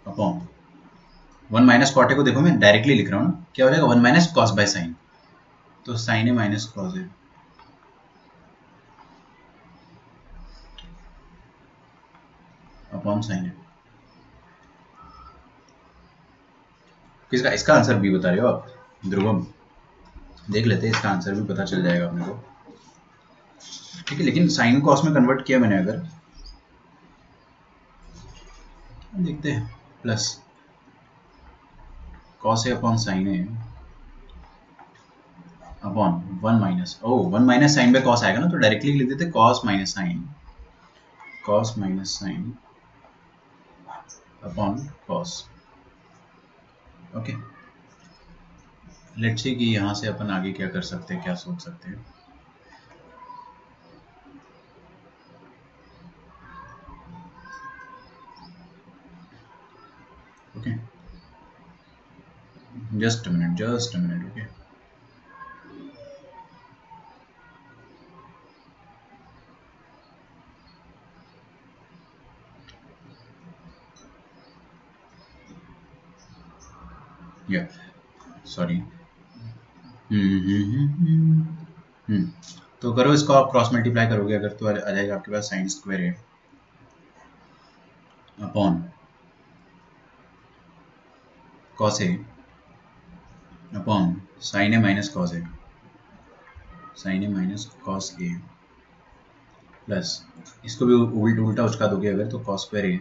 upon 1 minus cot A को देखो मैं डायरेक्टली लिख रहा हूँ ना, क्या हो जाएगा 1 माइनस कॉस बाय साइन, तो sine A minus cos A upon sine ए। किसका इसका आंसर बी बता रहे हो आप? ध्रुवम, देख लेते हैं, इसका आंसर भी पता चल जाएगा अपने को। ठीक है, लेकिन साइन कॉस में कन्वर्ट किया मैंने, अगर देखते हैं plus cos A upon sine A upon 1 minus, ओ 1 माइनस साइन बाय कॉस आएगा ना, तो डायरेक्टली लिख देते cos minus sine upon cos. Okay, let's see कि यहाँ से अपन आगे क्या कर सकते हैं, क्या सोच सकते हैं। Okay, just a minute, okay. या सॉरी, तो करो इसको, आप क्रॉस मल्टीप्लाई करोगे अगर तो आ जाएगा आपके पास साइन स्क्वायर है upon cos A upon sine A minus cos A, sign A minus cos A plus इसको भी उल्टा उचका दोगे अगर तो cos square A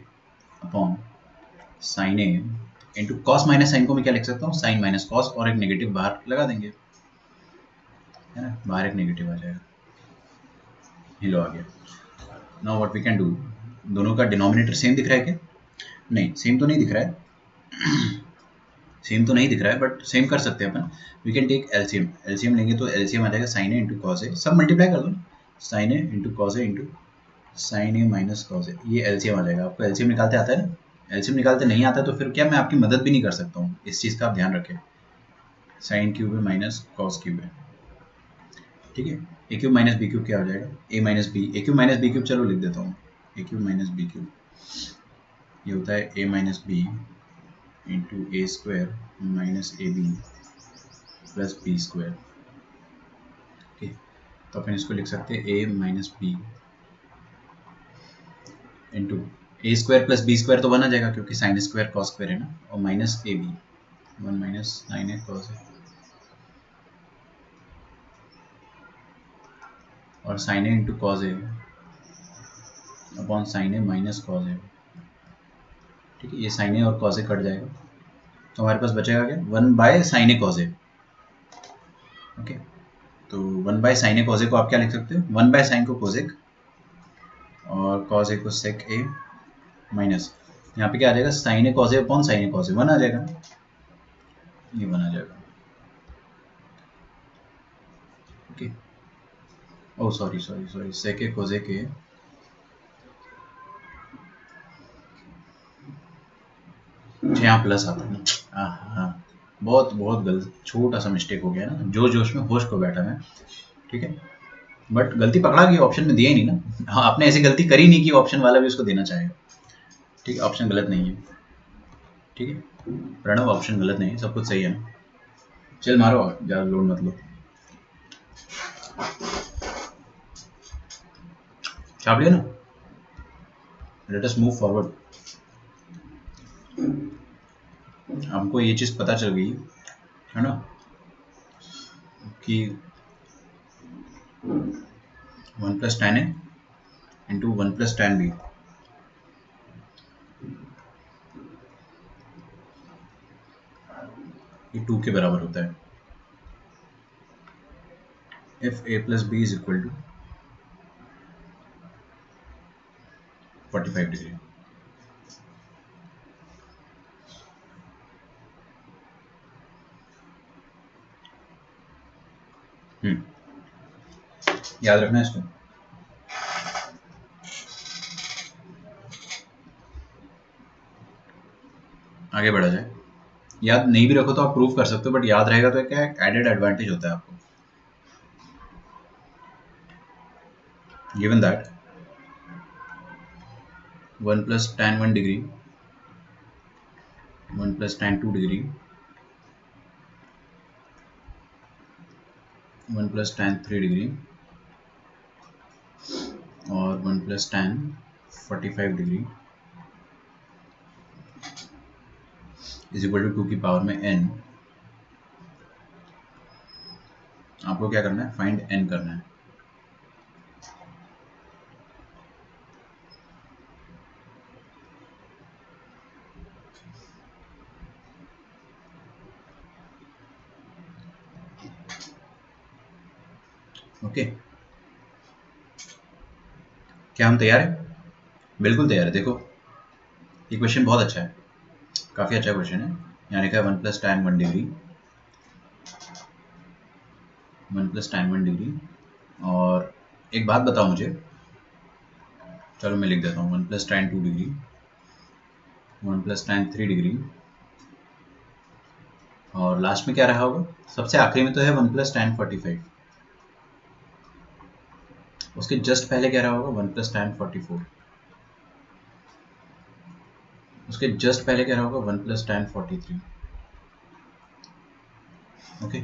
upon sine A into cos minus sign को मैं क्या लिख सकता हूँ, साइन माइनस कॉस, और एक नेगेटिव बाहर लगा देंगे, है ना, बाहर एक नेगेटिव आ जाएगा। हिलो आ गया। Now what we can do, दोनों का डिनोमिनेटर सेम दिख रहा है क्या? नहीं, सेम तो नहीं दिख रहा है सेम तो नहीं दिख रहा है, बट सेम कर सकते हैं अपन। We can take LCM, LCM लेंगे तो एलसीएम आ जाएगा sine A into cos A, सब मल्टीप्लाई कर दो, sine A into cos A into sine A minus cos A, ये एलसीएम आ जाएगा। आपको एलसीएम निकालते आता है ना? एलसीएम निकालते नहीं आता तो फिर क्या मैं आपकी मदद भी नहीं कर सकता हूँ, इस चीज़ का आप ध्यान रखें। साइन क्यूब है माइनस कॉस क्यूब है, ठीक है। A cube minus B cube क्या हो जाएगा? A minus B, A cube minus B cube, चलो लिख देता हूँ, A cube minus B cube ये होता है A minus B into A square minus A B plus B square, ठीक। तो अपन इसको लिख सकते हैं A minus B into A square plus B square, तो 1 आ जाएगा क्योंकि साइन स्क्वायर कॉस स्क्वायर है ना, और minus A B, 1 minus sine A cos A, और sine A into cos A upon sine A minus cos A, ठीक है। ये साइन ए और कॉस ए कट जाएगा तो हमारे पास बचेगा क्या? 1 by sine A cos A, okay. तो 1 by sine A cos A को आप क्या लिख सकते हो? 1 बाय साइन को कोसेक और कॉस ए को सेक ए माइनस, यहाँ पे क्या आ जाएगा? Sine A cos A upon sine A cos A, 1 आ जाएगा, ये 1 आ जाएगा, okay. Oh sorry sorry sorry, sec A cosec A, यहाँ प्लस आता है। हाँ, बहुत बहुत गलत, छोटा सा मिस्टेक हो गया ना, जो जोश में होश को बैठा मैं, ठीक है। बट गलती पकड़ा गई, ऑप्शन में दिया ही नहीं ना। हाँ, आपने ऐसी गलती करी नहीं कि ऑप्शन वाला भी उसको देना चाहेगा, ठीक है। ऑप्शन गलत नहीं है, ठीक है प्रणव, ऑप्शन गलत नहीं है, सब कुछ सही है ना। चल मारो, ज़्यादा लोड मत लो, छाप लिया ना। Late us move forward. हमको ये चीज़ पता चल गई है ना कि 1 plus tan A into 1 plus tan B, ये 2 के बराबर होता है। If A plus B is equal to 45 degree. याद रखना इसको। आगे बढ़ा जाए। याद नहीं भी रखो तो आप प्रूव कर सकते हो, बट याद रहेगा तो क्या एडेड एडवांटेज होता है आपको। Given that 1 plus tan 1 degree 1 plus tan 2 degree 1 plus tan 3 degree और 1 plus tan 45 degree is equal to 2 की पावर में n। आपको क्या करना है? फाइंड n करना है, ओके। क्या हम तैयार हैं? बिल्कुल तैयार है। देखो ये क्वेश्चन बहुत अच्छा है, काफ़ी अच्छा क्वेश्चन है। यहाँ लिखा है 1 plus tan 1 degree 1 plus tan 1 degree, और एक बात बताओ मुझे, चलो मैं लिख देता हूँ 1 plus tan 2 degree 1 plus tan 3 degree, और लास्ट में क्या रहा होगा? सबसे आखिरी में तो है 1 प्लस tan 45, उसके जस्ट पहले क्या रहा होगा? 1 प्लस tan 44, उसके जस्ट पहले क्या रहा होगा? 1 प्लस tan 43, ओके।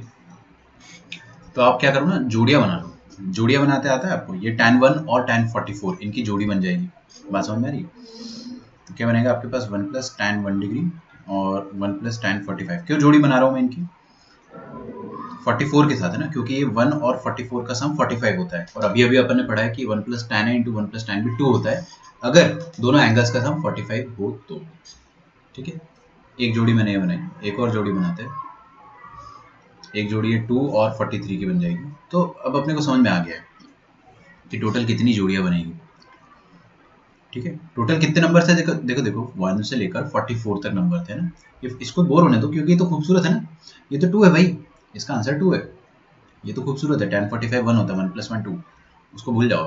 तो आप क्या करो ना, जोड़ियाँ बना लो। जोड़ियाँ बनाते आता है आपको? ये tan 1 और tan 44 इनकी जोड़ी बन जाएगी, बात समझ में आ रही है? तो क्या बनेगा आपके पास? 1 प्लस tan 1 डिग्री और 1 प्लस tan 45। क्यों जोड़ी बना रहा हूँ मैं इनकी? 44 के साथ है ना, क्योंकि ये 1 और 44 का सम 45 होता है, और अभी अभी अपन ने पढ़ा है कि 1 plus tan a into 1 plus tan b 2 होता है अगर दोनों एंगल्स का सम 45 हो तो, ठीक है। एक जोड़ी मैंने ये बनाई, एक और जोड़ी बनाते हैं। एक जोड़ी है 2 और 43 की बन जाएगी। तो अब अपने को समझ में आ गया है कि टोटल कितनी जोड़ियाँ बनेगी, ठीक है। टोटल कितने नंबर थे? देखो देखो देखो, 1 से लेकर 44 तक नंबर थे ना। इसको बोर होने दो क्योंकि ये तो खूबसूरत है ना, ये तो 2 है भाई, इसका आंसर 2 है। ये तो खूबसूरत है, tan 45 1 होता है, 1 प्लस 1 2। उसको भूल जाओ।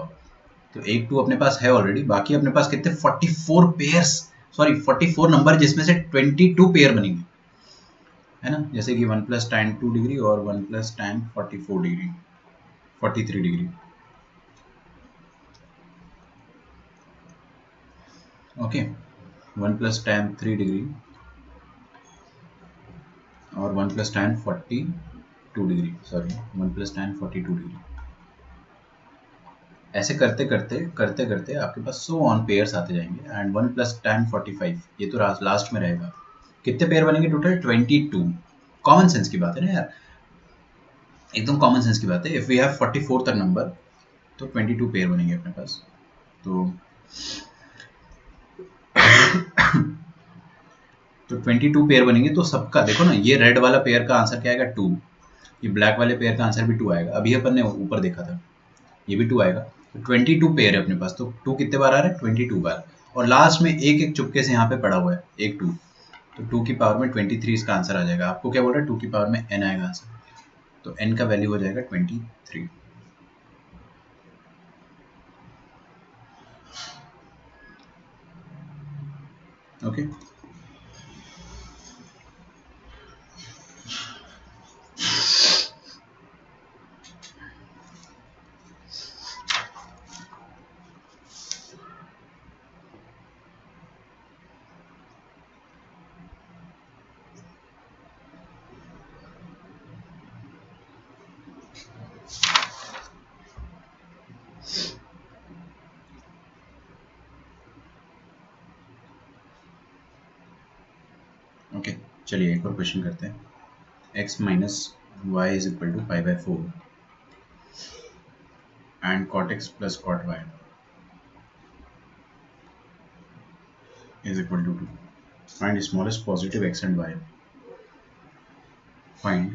तो एक 2 अपने पास है ऑलरेडी, बाकी अपने पास कितने 44 पेयर्स, सॉरी 44 नंबर जिसमें से 22 पेयर बनेंगे, है ना। जैसे कि 1 प्लस tan 2 डिग्री और 1 plus tan 44 degree 43 degree. Okay, 1 plus tan 3 degree और 1 plus tan 42 degree, sorry 1 plus tan 42 degree. ऐसे करते करते करते करते आपके पास 100 ऑन पेयर्स आते जाएंगे एंड 1 प्लस tan 45 ये तो लास्ट में रहेगा। कितने पेयर बनेंगे टोटल? 22। कॉमन सेंस की बात है ना यार, एकदम कॉमन सेंस की बात है। इफ वी हैव 44 तक नंबर तो 22 पेयर बनेंगे अपने पास। तो 22 पेयर बनेंगे। तो सबका देखो ना, ये रेड वाला पेयर का आंसर क्या आएगा? 2। ये ब्लैक वाले पेयर का आंसर भी 2 आएगा। अभी अपन ने ऊपर देखा था, ये भी 2 आएगा। तो 22 पेयर है अपने पास। तो 2 कितने बार आ रहा है? 22 बार। और लास्ट में एक एक चुपके से यहाँ पे पड़ा हुआ है, एक 2। तो 2 की पावर में 23 इसका आंसर आ जाएगा। आपको क्या बोल रहा है? 2 की पावर में n आएगा आंसर। तो n का वैल्यू हो जाएगा 23। ओके, ओके, चलिए एक और क्वेश्चन करते हैं। x minus Y is equal to pi by 4 and cot x plus cot y is equal to 2. Find smallest positive x and y. Find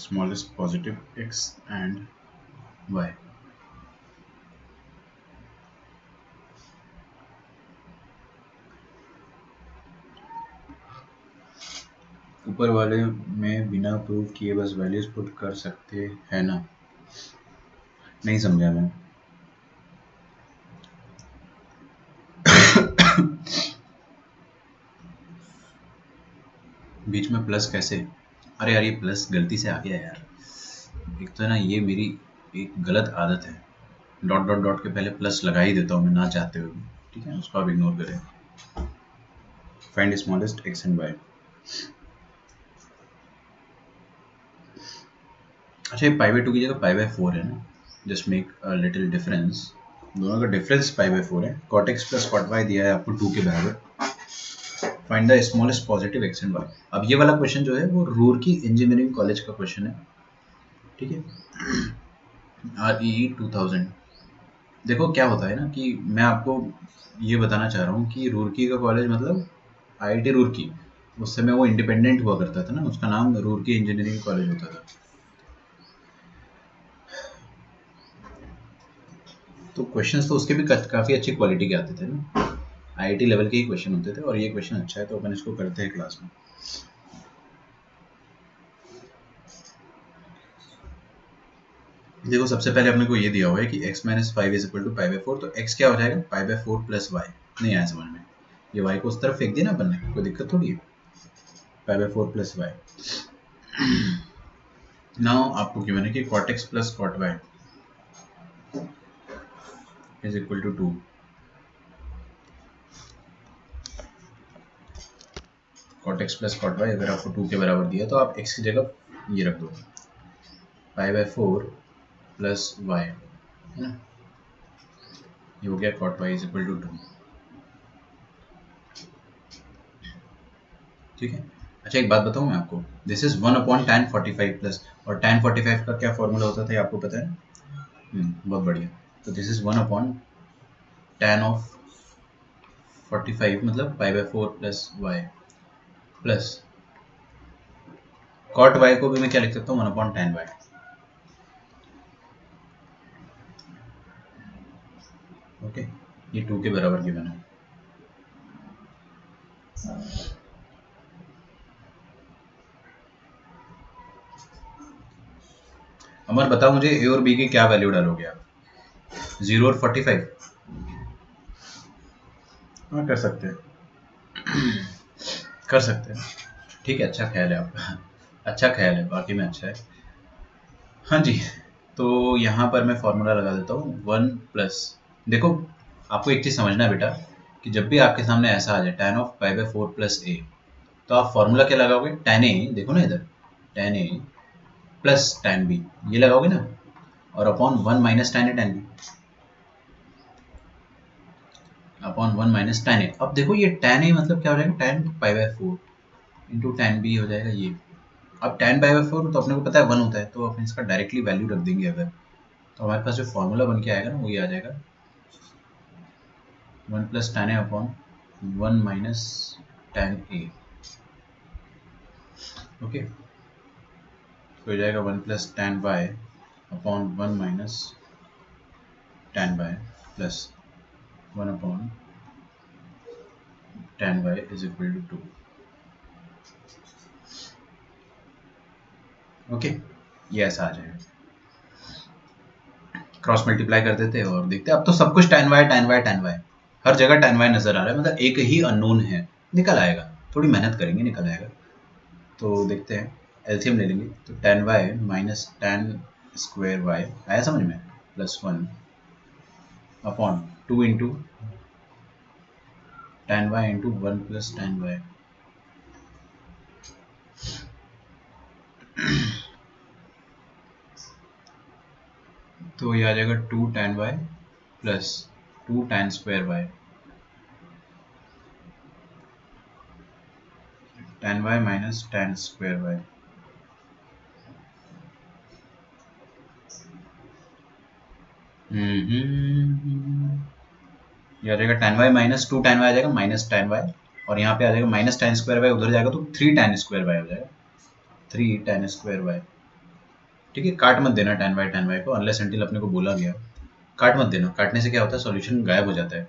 smallest positive x and y. ऊपर वाले में बिना prove किए बस values put कर सकते हैं ना? नहीं समझा मैं। बीच में प्लस कैसे? अरे यार ये प्लस गलती से आ गया यार। एक तो ना ये मेरी एक गलत आदत है, डॉट डॉट डॉट के पहले प्लस लगा ही देता हूँ मैं ना चाहते हुए भी। ठीक है, उसको आप इग्नोर करें। Find smallest X and Y. अच्छा, ये पाई बाई 2 की जगह पाई बाई 4 है ना, just make a little difference. दोनों का डिफरेंस पाई बाई 4 है। Cot X plus cot Y दिया है आपको 2 के बराबर। Find the smallest positive X and Y. अब ये वाला क्वेश्चन जो है वो रूरकी इंजीनियरिंग कॉलेज का क्वेश्चन है। ठीक है, REE 2000। देखो क्या होता है ना कि मैं आपको ये बताना चाह रहा हूँ कि रूरकी का कॉलेज मतलब IIT रूरकी, उस समय वो इंडिपेंडेंट हुआ करता था ना, उसका नाम रूरकी इंजीनियरिंग कॉलेज होता था। तो क्वेश्चंस तो उसके भी काफ़ी अच्छी क्वालिटी के आते थे ना, IIT लेवल के ही क्वेश्चन होते थे। और ये क्वेश्चन अच्छा है तो अपन इसको करते हैं क्लास में। देखो सबसे पहले अपने को ये दिया हुआ है कि x minus 5 is equal to pi by 4। तो x क्या हो जाएगा? Pi by 4 plus Y. नहीं आया समझ में? ये y को उस तरफ फेंक दिया ना अपन ने, कोई दिक्कत थोड़ी है। Pi by 4 plus Y. Now आपको गिवन है कि cot x plus cot y is equal to 2। cot x plus cot y अगर आपको 2 के बराबर दिया तो आप x की जगह ये रख दो, पाई बाई 4 प्लस वाई, है ना। ये हो गया cot y is equal to 2। ठीक है। अच्छा एक बात बताऊँ मैं आपको, this is 1 upon tan 45 plus, और tan 45 का क्या फॉर्मूला होता था ये आपको पता है? बहुत बढ़िया। तो this is 1 upon tan of 45 मतलब pi by 4 plus Y plus cot y को भी मैं क्या लिख सकता हूँ? 1 अपॉन tan y। ओके, ये 2 के बराबर गिवन है। अमर बताओ मुझे ए और बी की क्या वैल्यू डालोगे आप? 0 और 45? हाँ कर सकते हैं, कर सकते हैं। ठीक है, अच्छा ख्याल है आपका, अच्छा ख्याल है, बाकी में अच्छा है। हाँ जी, तो यहाँ पर मैं फॉर्मूला लगा देता हूँ 1 प्लस, देखो आपको एक चीज़ समझना है बेटा, कि जब भी आपके सामने ऐसा आ जाए tan of pi by 4 plus A, तो आप फॉर्मूला क्या लगाओगे? tan ए, देखो ना इधर, tan A plus tan B, ये लगाओगे ना, और upon 1 minus tan A tan B, upon 1 minus tan A. अब देखो ये tan ए मतलब क्या हो जाएगा? tan pi by 4 into tan B हो जाएगा ये। अब tan पाई बाई 4 तो अपने को पता है 1 होता है, तो अपन इसका डायरेक्टली वैल्यू रख देंगे अगर, तो हमारे पास जो फॉर्मूला बन के आएगा ना वो ये आ जाएगा 1 plus tan A upon 1 minus tan A. Okay, तो हो जाएगा 1 plus tan y upon 1 minus tan y plus 1 upon tan y is equal to 2। Okay, ये ऐसा आ जाएगा, क्रॉस मल्टीप्लाई कर देते हैं और देखते हैं। अब तो सब कुछ tan y tan y tan y, हर जगह tan y नजर आ रहा है, मतलब एक ही अननोन है, निकल आएगा, थोड़ी मेहनत करेंगे निकल आएगा। तो देखते हैं, एलसीएम ले लेंगे, तो tan y minus tan square y आया समझ में, plus 1 upon 2 into tan y into 1 plus tan y। तो ये आ जाएगा 2 tan y plus 2 tan square y, tan y minus tan square y। ये आ जाएगा tan y minus 2 tan y आ जाएगा माइनस tan y, और यहाँ पे आ जाएगा माइनस tan स्क्वायर y, उधर जाएगा तो 3 tan स्क्वायर y हो जाएगा, 3 tan स्क्वायर y। ठीक है, काट मत देना tan y को, अनलेस अनटिल अपने को बोला गया, काट मत देना, काटने से क्या होता है सॉल्यूशन गायब हो जाता है।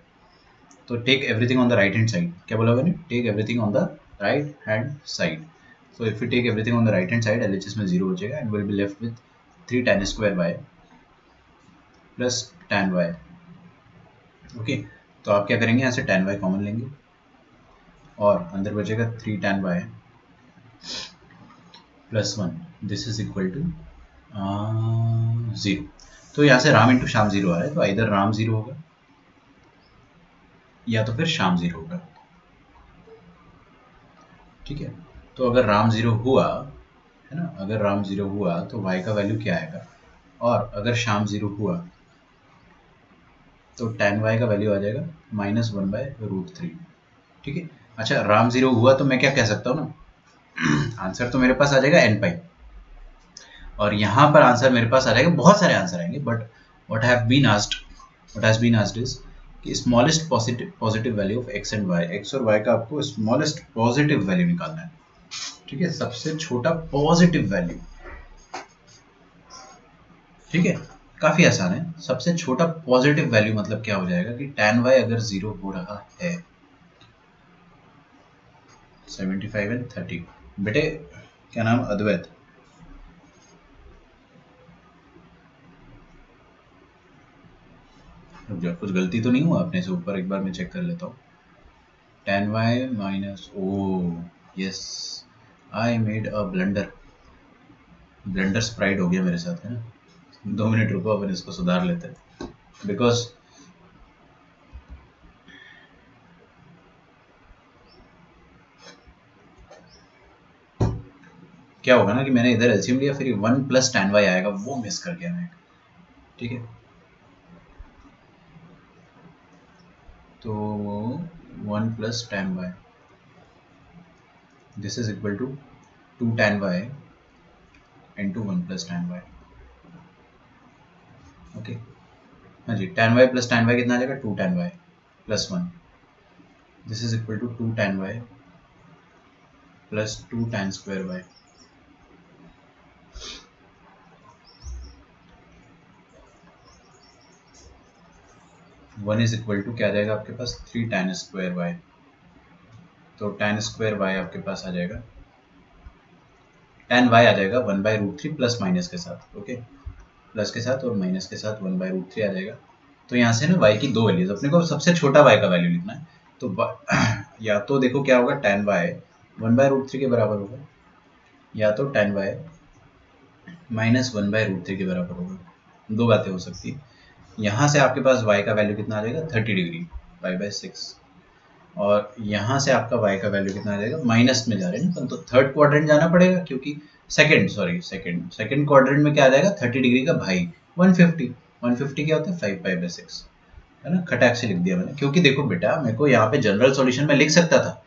तो take everything on the right hand side, क्या बोला मैंने? Take everything on the right hand side. So if you take everything on the right hand side, LHS में 0 हो जाएगा and will be left with 3 tan square y plus tan y। Okay, तो आप क्या करेंगे, यहाँ से tan y कॉमन लेंगे और अंदर बचेगा 3 tan y plus 1, this is equal to 0। तो यहाँ से राम इंटू श्याम 0 आ रहा है, तो इधर राम 0 होगा या तो फिर श्याम 0 होगा। ठीक है, तो अगर राम 0 हुआ है ना, अगर राम 0 हुआ तो y का वैल्यू क्या आएगा, और अगर श्याम 0 हुआ तो tan y का वैल्यू आ जाएगा माइनस 1 बाय रूट 3। ठीक है, अच्छा राम 0 हुआ तो मैं क्या कह सकता हूँ ना, आंसर तो मेरे पास आ जाएगा n पाई, और यहाँ पर आंसर मेरे पास आ जाएगा, बहुत सारे आंसर आएंगे, but what have been asked, what has been asked is कि smallest positive value of x and y, x और y का आपको स्मॉलेस्ट पॉजिटिव वैल्यू निकालना है। ठीक है, सबसे छोटा पॉजिटिव वैल्यू। ठीक है, काफी आसान है, सबसे छोटा पॉजिटिव वैल्यू मतलब क्या हो जाएगा कि tan y अगर 0 हो रहा है, 75 एंड 30, बेटे क्या नाम, अद्वैत, रुक जाओ, कुछ गलती तो नहीं हुआ अपने से ऊपर, एक बार मैं चेक कर लेता हूँ। tan y minus, O yes, I made a blunder, blunder Sprite हो गया मेरे साथ, है ना। 2 मिनट रुको, अपन इसको सुधार लेते हैं, बिकॉज क्या होगा ना कि मैंने इधर एलसीएम लिया, फिर 1 प्लस tan y आएगा, वो मिस कर गया मैं। ठीक है, तो 1 plus tan y, this is equal to 2 tan y into 1 plus tan y। Okay, हाँ जी, tan y plus tan y कितना आ जाएगा, 2 tan y plus 1, this is equal to 2 tan y plus 2 tan square y। 1 is equal to क्या आ जाएगा आपके पास, 3 tan स्क्वायर y, तो tan स्क्वायर y आपके पास आ जाएगा, tan y आ जाएगा 1 बाई रूट 3 प्लस माइनस के साथ। ओके, प्लस के साथ और माइनस के साथ 1/√3 आ जाएगा। तो यहाँ से ना y की दो वैल्यूज, अपने को सबसे छोटा y का वैल्यू लिखना है। तो या तो देखो क्या होगा, tan y 1/√3 के बराबर होगा, या तो tan y माइनस 1/√3 के बराबर होगा। दो बातें हो सकती है। यहाँ से आपके पास y का वैल्यू कितना आ जाएगा, 30 डिग्री π/6, और यहाँ से आपका y का वैल्यू कितना आ जाएगा, माइनस में जा रहे हैं ना, तो थर्ड क्वाड्रेंट जाना पड़ेगा, क्योंकि सेकंड क्वाड्रेंट में क्या आ जाएगा, 30 डिग्री का भाई 150 क्या होता है, 5π/6, है ना। खटाक से लिख दिया मैंने, क्योंकि देखो बेटा मेरे को यहाँ पे जनरल सॉल्यूशन में लिख सकता था,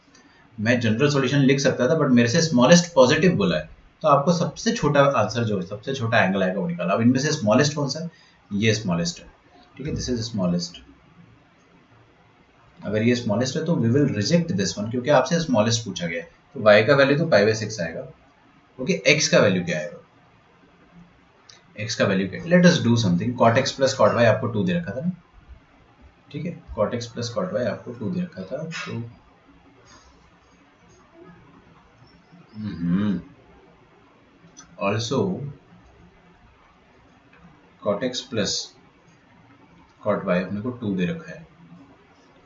मैं जनरल सॉल्यूशन लिख सकता था, बट मेरे से स्मॉलेस्ट पॉजिटिव बोला है, तो आपको सबसे छोटा आंसर जो है, सबसे छोटा एंगल आएगा वो निकाला। अब इनमें से स्मॉलेस्ट कौन सा है, ये स्मॉलेस्ट है, ठीक है, दिस इज स्मॉलेस्ट। अगर ये स्मॉलेस्ट है तो we will reject this one, क्योंकि आपसे स्मॉलेस्ट पूछा गया है। तो y का वैल्यू तो π/6 आएगा, ओके। x का वैल्यू क्या आएगा, x का वैल्यू क्या है, let us do something. cot x plus cot y आपको 2 दे रखा था ना, ठीक है, cot x plus cot y आपको 2 दे रखा था, तो also cot x plus cot y अपने को 2 दे रखा है,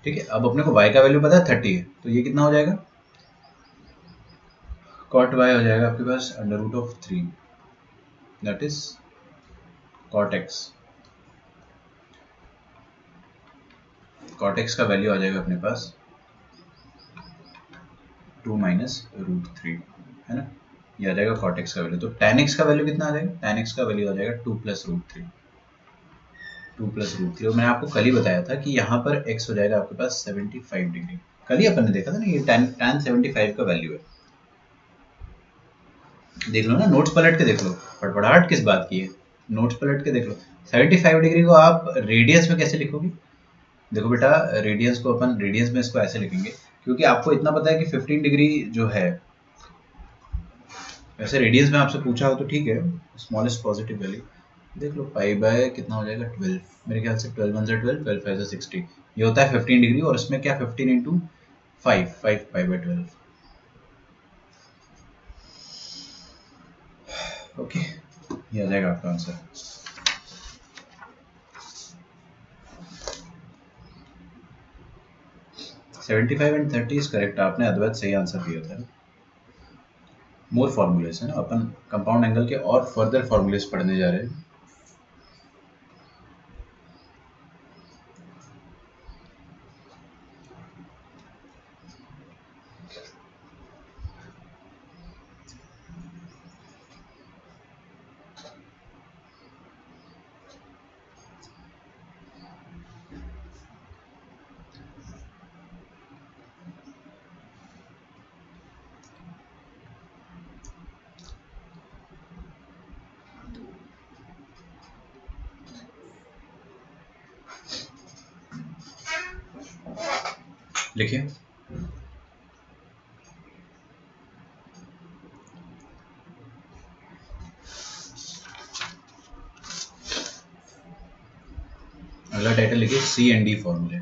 ठीक है। अब अपने को y का वैल्यू पता है 30 है, तो ये कितना हो जाएगा, cot y हो जाएगा आपके पास √3, that is cot x। cot x का वैल्यू आ जाएगा अपने पास 2 माइनस √3, है ना, ये आ जाएगा cot x का वैल्यू। तो tan x का वैल्यू कितना आ जाएगा, tan x का वैल्यू आ जाएगा 2 प्लस √3, 2 प्लस √3। और मैंने आपको कल ही बताया था कि यहाँ पर x हो जाएगा आपके पास 75 डिग्री, कल ही अपन ने देखा था ना, ये tan 75 का वैल्यू है। देख लो ना, नोट्स पलट के देख लो, फटफड़ाहट किस बात की है, नोट्स पलट के देख लो। 75 डिग्री को आप रेडियंस में कैसे लिखोगे, देखो बेटा रेडियंस को अपन रेडियंस में इसको ऐसे लिखेंगे, क्योंकि आपको इतना पता है कि 15 डिग्री जो है, वैसे रेडियंस में आपसे पूछा हो तो ठीक है, स्मॉलेस्ट पॉजिटिव वैल्यू देख लो, π/ कितना हो जाएगा 12, मेरे ख्याल से 12 1 12, 12 5 60, ये होता है 15 डिग्री, और इसमें क्या 15 इंटू 5 5π/12, ओके, ये आ जाएगा आपका answer. Seventy five and 30 is correct, आपने अद्वैत सही आंसर दिया था। मोर फॉर्मूलेस है ना, अपन कंपाउंड एंगल के और फर्दर फॉर्मूलेस पढ़ने जा रहे हैं। लिखिए, अगला टाइटल लिखिए C&D फॉर्मूले।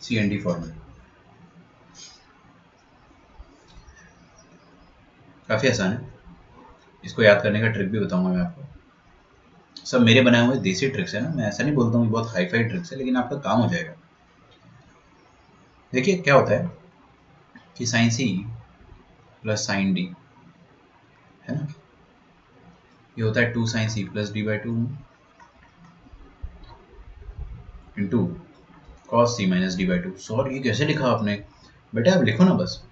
C&D फॉर्मूले काफ़ी आसान है, इसको याद करने का ट्रिक भी बताऊंगा मैं आपको। सब मेरे बनाए हुए देसी ट्रिक्स है ना, मैं ऐसा नहीं बोलता हूँ कि बहुत हाई फाई ट्रिक्स है, लेकिन आपका काम हो जाएगा। देखिए क्या होता है कि sin C plus sin D, है ना, ये होता है 2 sin C plus D/2 into cos C minus D/2। Sorry ये कैसे लिखा आपने, बेटा आप लिखो ना बस,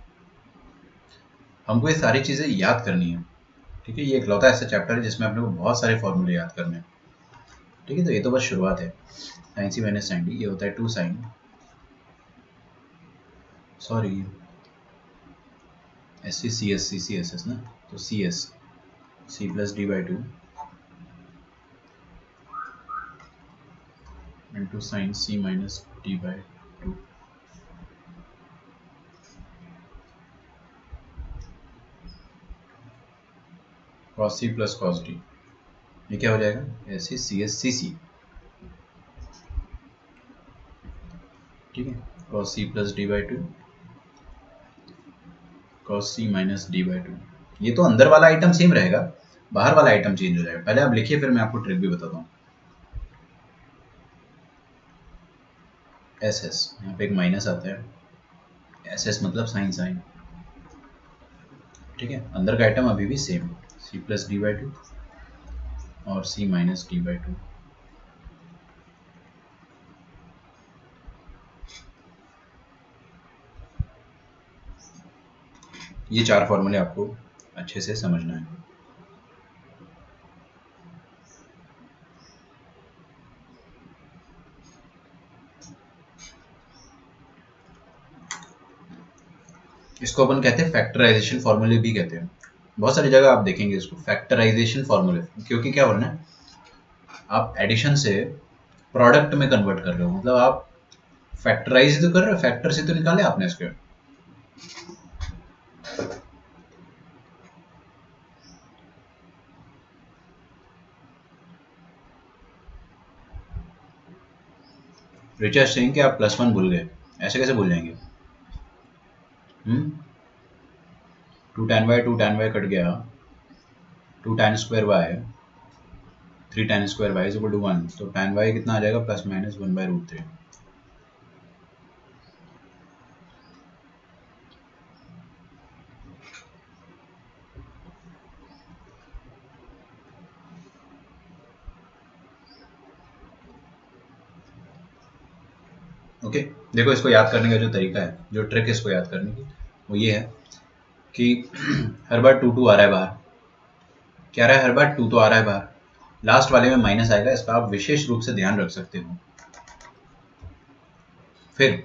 हमको ये सारी चीज़ें याद करनी है, ठीक है। ये इकलौता ऐसा चैप्टर है जिसमें अपने को बहुत सारे फॉर्मूले याद करने हैं, ठीक है। तो ये तो बस शुरुआत है। sin C minus sin D, ये होता है 2 sin, सॉरी SC CS ना, तो CS C plus D/2 into sine C minus D/2 cos C plus cos D, ये क्या हो जाएगा SC ठीक है, cos C plus D/2 cos C minus D/2, ये तो अंदर वाला आइटम सेम रहेगा, बाहर वाला आइटम चेंज हो जाएगा। पहले आप लिखिए, फिर मैं आपको ट्रिक भी बताता हूँ। एस एस, यहाँ पे एक माइनस आता है, एस एस मतलब साइन साइन, ठीक है। अंदर का आइटम अभी भी same, C plus D by two और C minus D by two. ये 4 फॉर्मूले आपको अच्छे से समझना है। इसको अपन कहते हैं फैक्टराइजेशन फॉर्मूले भी कहते हैं। बहुत सारी जगह आप देखेंगे इसको फैक्टराइजेशन फॉर्मूले, क्योंकि क्या बोलना है, आप एडिशन से प्रोडक्ट में कन्वर्ट कर रहे हो, मतलब आप फैक्टराइज तो कर रहे हो, फैक्टर से तो निकाले आपने इसके। रिचर्ड सिंह के आप +1 भूल गए, ऐसे कैसे भूल जाएंगे? 2 tan y कट गया, 2 tan square y, 3 tan square y is equal to 1, तो tan y कितना आ जाएगा, ±1/√3। ओके, देखो इसको याद करने का जो तरीका है, जो ट्रिक है इसको याद करने की, वो ये है कि हर बार 2 आ रहा है बाहर, क्या रहा है, हर बार 2 तो आ रहा है बाहर, लास्ट वाले में माइनस आएगा, इसका आप विशेष रूप से ध्यान रख सकते हो। फिर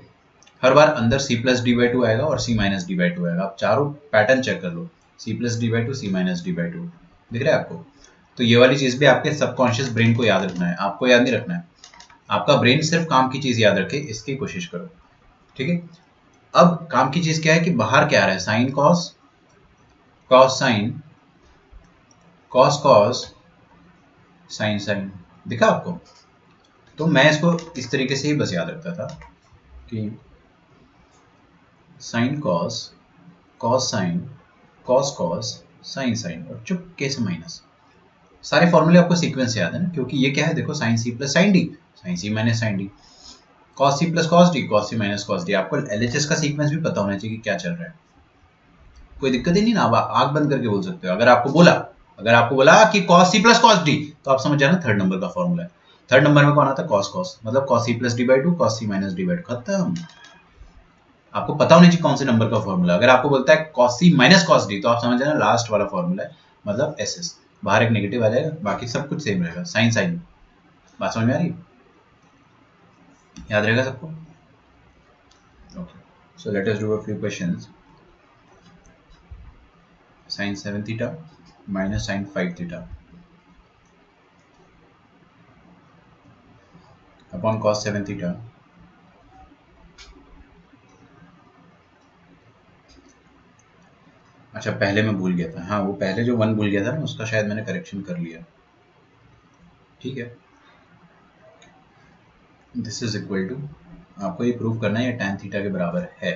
हर बार अंदर C plus D by two आएगा और C minus D by two आएगा। आप चारों पैटर्न चेक कर लो, C plus D by two, C minus D by two, दिख रहा है आपको? तो ये वाली चीज़ भी आपके सबकॉन्शियस ब्रेन को याद रखना है, आपको याद नहीं रखना है। आपका ब्रेन सिर्फ काम की चीज़ याद रखे, इसकी कोशिश करो, ठीक है। अब काम की चीज़ क्या है कि बाहर क्या आ रहा है, sine cos, cos sine, cos cos, sine sine, दिखा आपको? तो मैं इसको इस तरीके से ही बस याद रखता था कि sine cos, cos sine, cos cos, sine sine और चुपके से माइनस। सारे फॉर्मूले आपको सीक्वेंस से याद है ना, क्योंकि ये क्या है, देखो sine C plus sine D, sine C minus sine D, cos C plus cos D, cos C minus cos D. आपको एलएचएस का सीक्वेंस भी पता होना चाहिए कि क्या चल रहा है। कोई दिक्कत ही नहीं ना, आप आंख बंद करके बोल सकते हो। अगर आपको बोला कि cos C plus cos D, तो आप समझ जाना थर्ड नंबर का फॉर्मूला है। थर्ड नंबर में कौन आता है, कॉस कॉस, मतलब cos C plus D by two, cos C minus D by two, खत्म। आपको पता होना चाहिए कौन से नंबर का फॉर्मूला। अगर आपको बोलता है cos C minus cos D, तो आप समझ जाना लास्ट वाला फॉर्मूला है, मतलब एस एस। बाहर एक नेगेटिव आ जाएगा, बाकी सब कुछ सेम रहेगा, साइन साइन। बात समझ में आ रही है? याद रहेगा सबको? Okay, so let us do a few questions. sin 7 theta minus sin 5 theta upon cos 7 theta अच्छा, पहले मैं भूल गया था, हाँ वो पहले जो 1 भूल गया था ना, उसका शायद मैंने करेक्शन कर लिया, ठीक है। दिस इज इक्वल टू, आपको ये प्रूव करना है ये tan थीटा के बराबर है।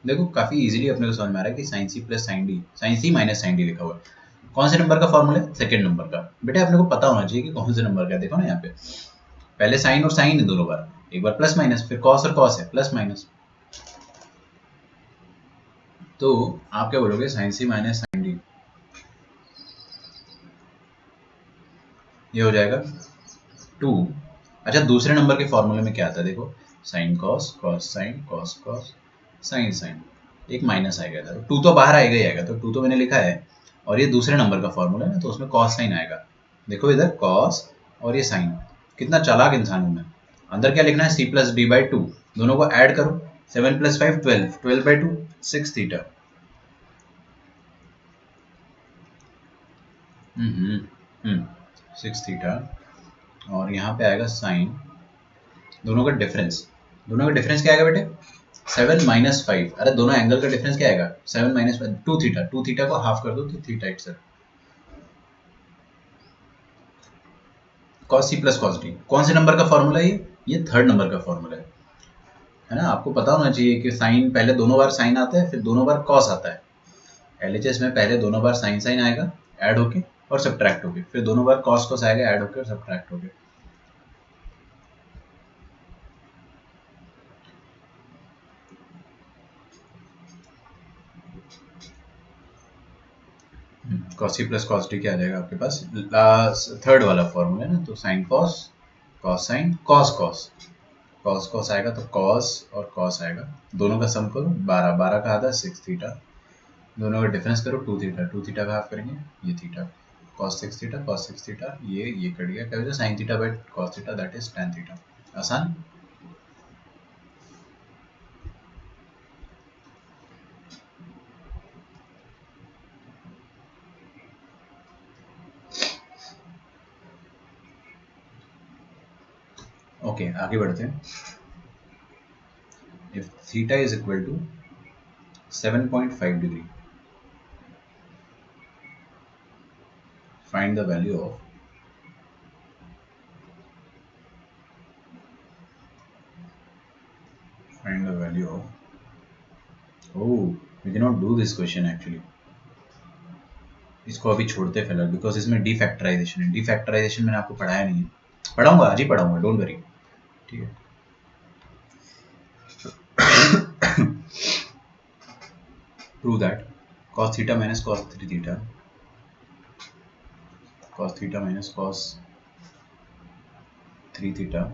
देखो काफ़ी इजीली अपने को समझ में आ रहा है कि sine C plus sine D, sine C minus sine D लिखा हुआ है। कौन से नंबर का फॉर्मूला है, सेकंड नंबर का। बेटा अपने को पता होना चाहिए कि कौन से नंबर का, देखो ना यहाँ पे पहले साइन और साइन है दोनों बार, एक बार प्लस माइनस, फिर कॉस और कॉस है प्लस माइनस। तो आप क्या बोलोगे, sign C minus sine D, ये हो जाएगा 2। अच्छा, दूसरे नंबर के फॉर्मूले में क्या आता है, देखो sine cos, cos sine, cos cos, sine sine, एक माइनस आएगा इधर, 2 तो बाहर आएगा ही आएगा, तो 2 तो मैंने लिखा है, और ये दूसरे नंबर का फॉर्मूला है ना, तो उसमें कॉस साइन आएगा। देखो इधर कॉस और ये साइन, कितना चालाक इंसान हूं मैं। अंदर क्या लिखना है, C plus D by two, दोनों को ऐड करो, 7 + 5 12, 12/2 6 थीटा। हम्म 6 थीटा, और यहाँ पे आएगा साइन, दोनों का डिफरेंस, दोनों का डिफरेंस क्या आएगा बेटे, 7 - 5। अरे दोनों एंगल का डिफरेंस क्या आएगा, 7 - 5, 2 थीटा, 2 थीटा को हाफ कर दो तो theta it's cos C plus cos D. कौन से नंबर का फॉर्मूला है ये थर्ड नंबर का फॉर्मूला है ना। आपको पता होना चाहिए कि साइन, पहले दोनों बार साइन आता है, फिर दोनों बार कॉस आता है, LHS में पहले दोनों बार साइन साइन आएगा ऐड होके और सब्ट्रैक्ट होके, फिर दोनों बार कॉस कॉस आएगा ऐड होके और सब्ट्रैक्ट होके। cos c plus cos d क्या आ जाएगा आपके पास, थर्ड वाला फॉर्मूला है ना, तो sign cos cos sine cos cos, cos cos आएगा तो कॉस और कॉस आएगा, दोनों का सम करो 12, 12 का आधा 6 थीटा, दोनों का डिफरेंस करो 2 थीटा, 2 थीटा का हाफ करेंगे ये theta, cos 6 theta cos 6 theta, ये कट गया, क्या हो जाए sin theta by cos theta that is tan theta. आसान। ओके आगे बढ़ते हैं। If theta is equal to 7.5 degree, find the value of we can not do this question actually, इसको अभी छोड़ते फिलहाल, बिकॉज इसमें डीफैक्टराइजेशन है, डीफैक्टराइजेशन मैंने आपको पढ़ाया नहीं है, पढ़ाऊंगा आज ही पढ़ाऊंगा, डोंट वरी। ठीक है prove that cos theta minus cos 3 theta, cos theta minus cos 3 theta,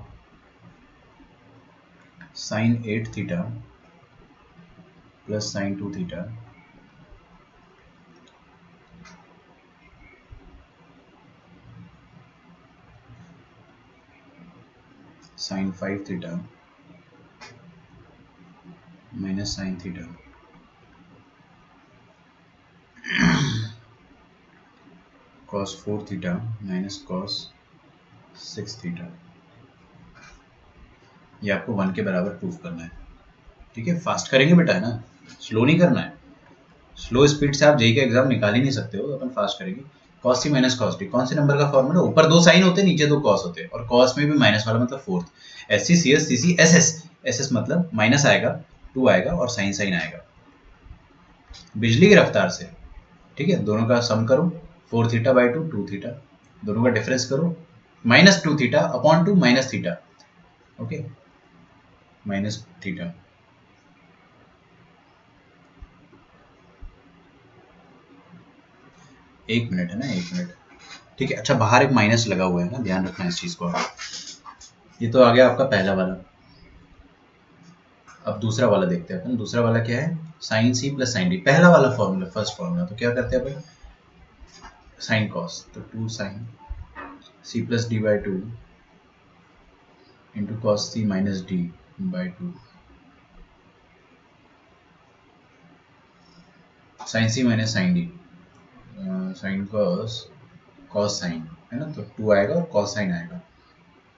sin 8 theta plus sin 2 theta, sin 5 theta minus sin theta, cos 4 theta minus cos 6 theta। ये आपको 1 के बराबर प्रूफ करना है। ठीक है, फास्ट करेंगे बेटा, है ना, स्लो नहीं करना है, स्लो स्पीड से आप जेई का एग्जाम निकाल ही नहीं सकते हो, अपन फास्ट करेंगे। cos c minus cos d कौन से नंबर का फॉर्मूला, ऊपर 2 साइन होते नीचे 2 cos होते, और cos में भी माइनस वाला मतलब fourth, S C C S C C S S, S S मतलब माइनस आएगा 2 आएगा और साइन साइन आएगा बिजली की रफ्तार से। ठीक है, दोनों का सम करो 4 थीटा बाई 2 2 थीटा, दोनों का डिफरेंस करो minus 2 theta upon 2 minus theta, okay minus theta. एक मिनट है ना, एक मिनट। ठीक है, अच्छा बाहर एक माइनस लगा हुआ है ना, ध्यान रखना इस चीज को। ये तो आ गया आपका पहला वाला। अब दूसरा वाला देखते हैं अपन, दूसरा वाला क्या है, sine C plus sine D, पहला वाला फॉर्मूला फर्स्ट फॉर्मूला, तो क्या करते हैं अपन, साइन कॉस, तो 2 sine C plus D by 2 into cos C minus D by 2, sine C minus sine D, sine cos cos sine, है ना, तो 2 आएगा और कॉस साइन आएगा,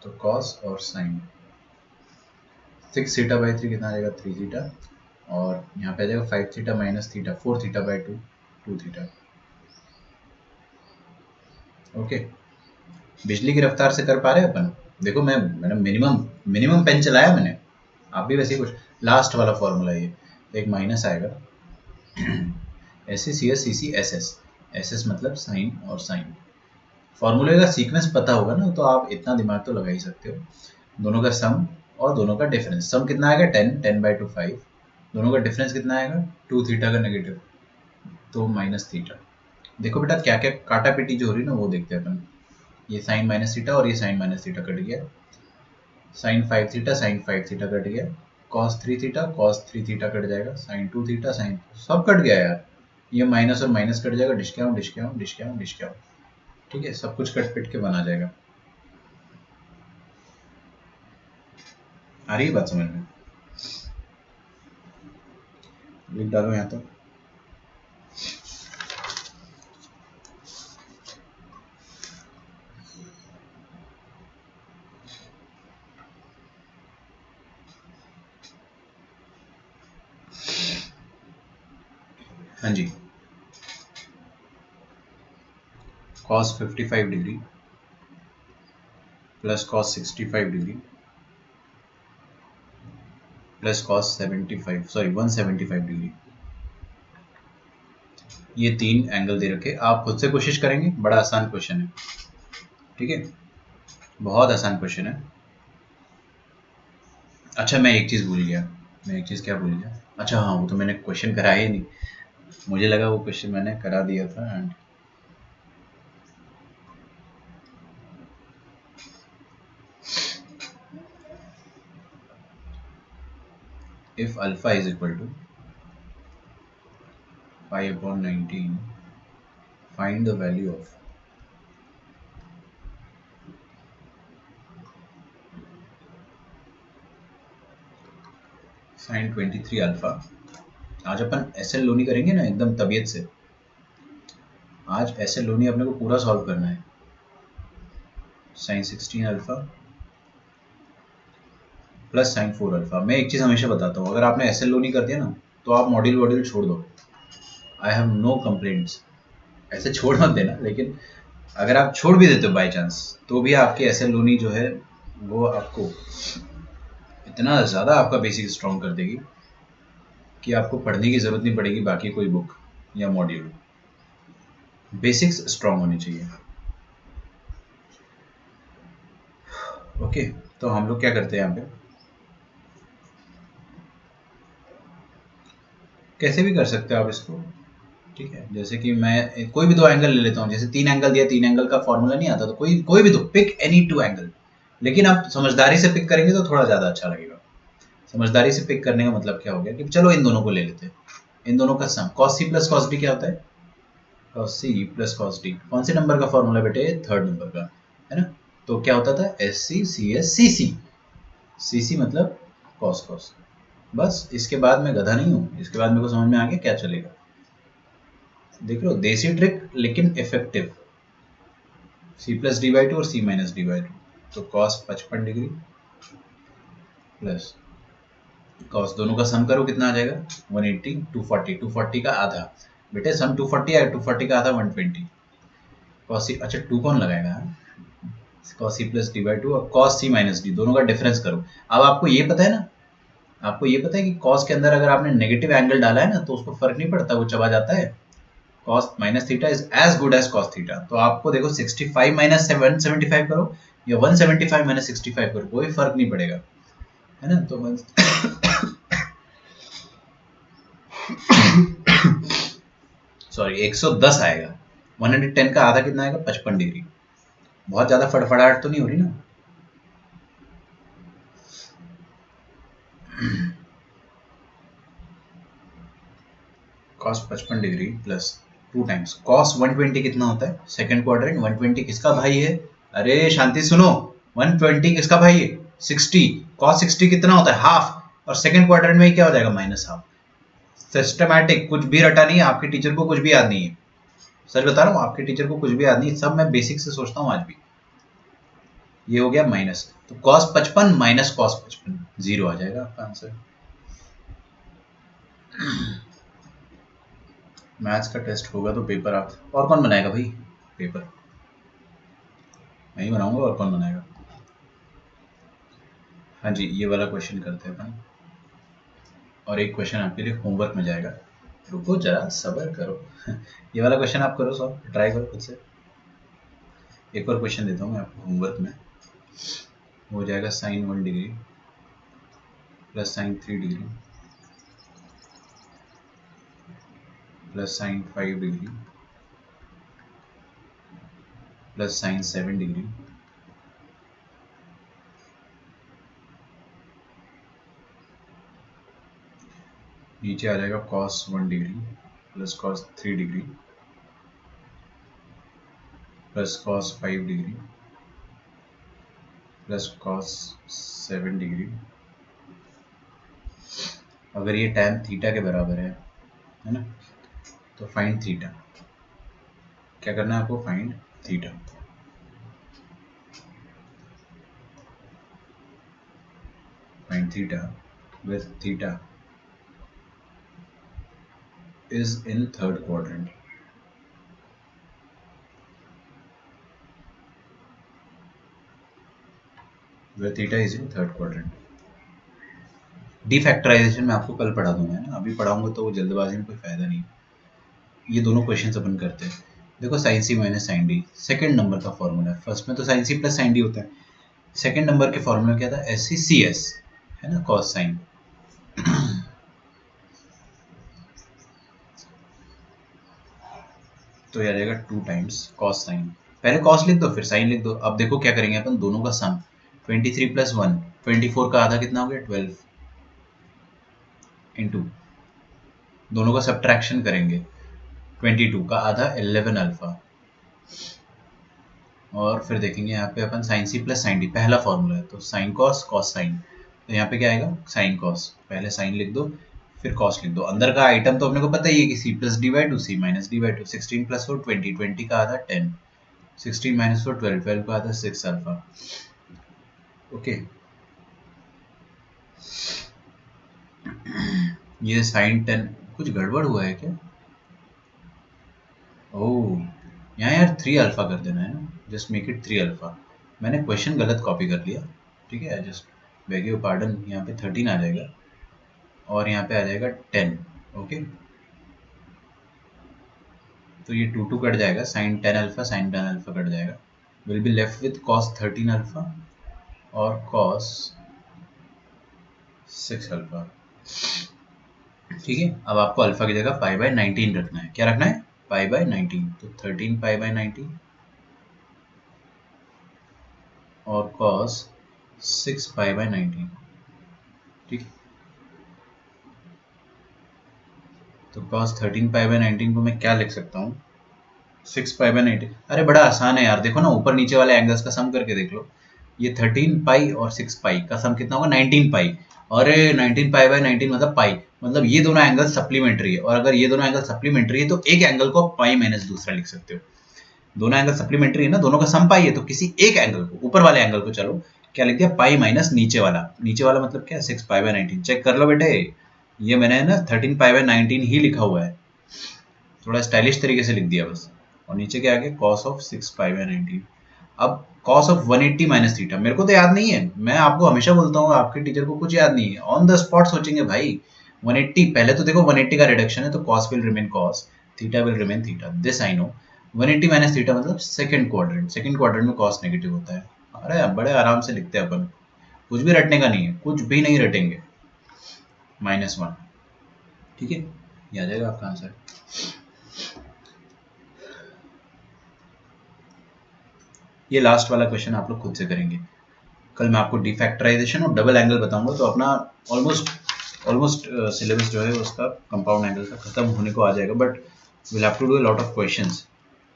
तो कॉस और साइन, 6 थीटा बाई 3 कितना आ जाएगा 3 थीटा, और यहाँ पे आ जाएगा 5 theta minus theta 4 theta by 2 2 theta. Okay, बिजली की रफ्तार से कर पा रहे हैं अपन, देखो मैंने मिनिमम मिनिमम पेन चलाया मैंने, आप भी वैसे ही कुछ। लास्ट वाला फॉर्मूला ये, एक माइनस आएगा S C S C C S S, S S मतलब साइन और साइन, फॉर्मूले का सीक्वेंस पता होगा ना तो आप इतना दिमाग तो लगा ही सकते हो। दोनों का सम और दोनों का डिफरेंस, सम कितना आएगा 10 10 बाई 2 5, दोनों का डिफरेंस कितना आएगा 2 थीटा का नेगेटिव, तो माइनस थीटा। देखो बेटा क्या क्या काटा पीटी जो हो रही है ना वो देखते हैं अपन, ये साइन माइनस थीटा और ये साइन माइनस थीटा कट गया, sine 5 theta sine 5 theta cut गया, cos 3 theta cos 3 theta cut जाएगा, साइन 2 थीटा साइन सब कट गया यार, ये माइनस और माइनस कट जाएगा, डिस्काउंट डिस्काउंट डिस्काउंट डिस्काउंट, ठीक है, सब कुछ कट पिट के बना जाएगा। आ रही है बात समझ में, लिख डालो यहाँ तो। हाँ जी, cos 55 degree plus cos 65 degree plus cos 75 sorry 175 degree, ये 3 एंगल दे रखे, आप खुद से कोशिश करेंगे, बड़ा आसान क्वेश्चन है, ठीक है, बहुत आसान क्वेश्चन है। अच्छा मैं एक चीज़ भूल गया, मैं एक चीज़ क्या भूल गया, अच्छा हाँ वो तो मैंने क्वेश्चन कराया ही नहीं, मुझे लगा वो क्वेश्चन मैंने करा दिया था। And if alpha is equal to 5/19, find the value of sin 23 alpha. आज अपन एस एल लोनी करेंगे ना एकदम तबीयत से, आज एस एल लोनी अपने को पूरा सॉल्व करना है। sin 16 alpha plus sin 4 alpha. मैं एक चीज़ हमेशा बताता हूँ, अगर आपने एस एल लोनी कर दिया ना तो आप मॉड्यूल वॉड्यूल छोड़ दो, आई हैव नो कंप्लेंट्स। ऐसे छोड़ मत देना, लेकिन अगर आप छोड़ भी देते हो बाई चांस तो भी आपकी एस एल लोनी जो है वो आपको इतना ज़्यादा आपका बेसिक स्ट्रॉन्ग कर देगी कि आपको पढ़ने की ज़रूरत नहीं पड़ेगी बाकी कोई बुक या मॉड्यूल। बेसिक्स स्ट्रॉन्ग होनी चाहिए। ओके तो हम लोग क्या करते हैं यहाँ पे, कैसे भी कर सकते हो आप इसको, ठीक है। जैसे कि मैं कोई भी दो एंगल ले लेता हूँ, जैसे 3 एंगल दिया, 3 एंगल का फॉर्मूला नहीं आता, तो कोई भी दो, पिक एनी 2 एंगल, लेकिन आप समझदारी से पिक करेंगे तो थोड़ा ज़्यादा अच्छा लगेगा। समझदारी से पिक करने का मतलब क्या हो गया कि चलो इन दोनों को ले लेते हैं, इन दोनों का सम cos c plus cos d क्या होता है, cos c plus cos d, कौन से नंबर का फॉर्मूला बेटे, थर्ड नंबर का, है ना। तो क्या होता था, S C C S C सी, सी सी मतलब cos cos। बस इसके बाद मैं गधा नहीं हूँ, इसके बाद मेरे को समझ में आ गया क्या चलेगा। देख लो देसी ट्रिक लेकिन effective, c plus D by two और c minus D by to, तो cos 55 डिग्री प्लस cos, दोनों का सम करो कितना आ जाएगा, 180, 240, 240 का आधा, बेटे सम 240 आया, 240 का आधा 120, cos c, अच्छा 2 कौन लगाएगा, cos c plus D by two और cos c माइनस डी, दोनों का डिफरेंस करो। अब आपको ये पता है ना, आपको ये पता है कि cos के अंदर अगर आपने नेगेटिव एंगल डाला है ना तो उसको फर्क नहीं पड़ता, वो चबा जाता है। cos minus theta is as good as cos theta. तो आपको देखो 65 माइनस 175 करो या 175 माइनस 65 करो, कोई फर्क नहीं पड़ेगा, है ना। तो सॉरी 110 आएगा, 110 का आधा कितना आएगा, 55 डिग्री। बहुत ज्यादा फड़फड़ाहट तो नहीं हो रही ना। cos 55 degree plus 2 times cos 120 कितना होता है, सेकंड क्वाड्रेंट 120 किसका भाई है, अरे शांति सुनो, 120 किसका भाई है, 60, cos 60 कितना होता है, हाफ, और सेकंड क्वाड्रेंट में क्या हो जाएगा, माइनस हाफ। सिस्टमैटिक, कुछ भी रटा नहीं है, आपके टीचर को कुछ भी याद नहीं है, सच बता रहा हूँ, आपके टीचर को कुछ भी याद नहीं, सब मैं बेसिक से सोचता हूँ आज भी। ये हो गया माइनस, तो cos 55 माइनस cos 55 जीरो आ जाएगा आपका आंसर। मैथ्स का टेस्ट होगा तो पेपर आप, और कौन बनाएगा भाई पेपर, मैं ही बनाऊंगा, और कौन बनाएगा। हाँ जी ये वाला क्वेश्चन करते हैं अपन, और एक क्वेश्चन आपके लिए होमवर्क में जाएगा, रुको जरा सब्र करो। ये वाला क्वेश्चन आप करो सॉल्व, ट्राई करो खुद से। एक और क्वेश्चन देता हूँ मैं आपको होमवर्क में, हो जाएगा sin 1 degree plus sin 3 degree plus sin 5 degree plus sin 7 degree नीचे आ जाएगा cos 1 degree plus cos 3 degree plus cos 5 degree plus cos 7 degree. अगर ये tan थीटा के बराबर है ना, तो फाइंड थीटा। क्या करना है आपको, find theta. Find theta with theta is in third quadrant. Where theta is in third quadrant. डीफैक्टराइजेशन मैं आपको कल पढ़ा दूंगा, है ना, अभी पढ़ाऊंगा तो जल्दबाजी में कोई फायदा नहीं। ये दोनों क्वेश्चन अपन करते हैं। देखो sine C minus sine D second number का फॉर्मूला है। फर्स्ट में तो sine C plus sine D होता है, सेकेंड नंबर के फॉर्मूला क्या था, एस सी सी एस है ना, कॉस साइन। तो ये आ जाएगा 2 टाइम्स कॉस साइन। पहले कॉस लिख दो फिर साइन लिख दो। अब देखो क्या करेंगे अपन, दोनों का सम 23 प्लस 1 24 का आधा कितना हो गया 12 इंटू दोनों का सब्ट्रैक्शन करेंगे 22 का आधा 11 अल्फा, और फिर देखेंगे यहाँ पे अपन sine C plus sine D पहला फॉर्मूला है तो साइन कॉस कॉस साइन, तो यहाँ पे क्या आएगा साइन कॉस, पहले साइन लिख दो फिर कॉस लिख दो। अंदर का आइटम तो अपने को पता ही है कि C plus D by two C minus D by two, 16 plus 4 20 20 का आधा 10, 16 माइनस 4 12 12 का आधा 6 अल्फा। ओके ये साइन 10 कुछ गड़बड़ हुआ है क्या? ओह यहाँ यार 3 अल्फा कर देना है ना, जस्ट मेक इट 3 अल्फा। मैंने क्वेश्चन गलत कॉपी कर लिया, ठीक है, जस्ट बेग यू पार्डन। यहाँ पे 13 आ जाएगा और यहाँ पे आ जाएगा 10। ओके तो ये 2 2 कट जाएगा, sine 10 alpha sine 10 alpha cut जाएगा, will be left with cos 13 alpha और कॉस 6 अल्फा। ठीक है, अब आपको अल्फा की जगह पाई बाय 19 रखना है। क्या रखना है? पाई बाय 19, तो 13 पाई बाय 19 और कॉस 6 पाई बाय 19। ठीक है, तो cos 13 पाई बाय 19 को मैं क्या लिख सकता हूँ, 6 पाई बाय 19। अरे बड़ा आसान है यार, देखो ना ऊपर नीचे वाले एंगल्स का सम करके देख लो। ये 13 पाई और 6 पाई का सम कितना होगा 19 पाई। अरे 19 पाई बाय 19 मतलब पाई, मतलब ये दोनों एंगल सप्लीमेंट्री है, और अगर ये दोनों एंगल सप्लीमेंट्री है तो एक एंगल को पाई माइनस दूसरा लिख सकते हो। दोनों एंगल सप्लीमेंट्री है ना, दोनों का सम पाई है, तो किसी एक एंगल को, ऊपर वाले एंगल को चलो क्या लिख दिया, पाई माइनस नीचे वाला। नीचे वाला मतलब क्या, 6 पाई बाय 19। चेक कर लो बेटे, ये मैंने ना 13 पाई बाय 19 ही लिखा हुआ है, थोड़ा स्टाइलिश तरीके से लिख दिया बस। और नीचे क्या आ गया, cos ऑफ 6 पाई बाय 19। अब cos ऑफ 180 माइनस थीटा मेरे को तो याद नहीं है, मैं आपको हमेशा बोलता हूँ आपके टीचर को कुछ याद नहीं है, ऑन द स्पॉट सोचेंगे भाई। 180 पहले तो देखो 180 का रिडक्शन है तो cos will remain cos, theta will remain theta, this I know. 180 minus theta मतलब सेकंड क्वाड्रेंट, सेकंड क्वाड्रेंट में cos नेगेटिव होता है। अरे बड़े आराम से लिखते हैं अपन, कुछ भी रटने का नहीं है, कुछ भी नहीं रटेंगे। -1, ठीक है, ये आ जाएगा आपका आंसर। ये लास्ट वाला क्वेश्चन आप लोग खुद से करेंगे। कल मैं आपको डिफैक्टराइजेशन और डबल एंगल बताऊंगा, तो अपना ऑलमोस्ट सिलेबस जो है उसका कंपाउंड एंगल का खत्म होने को आ जाएगा, but will have to do a lot of questions,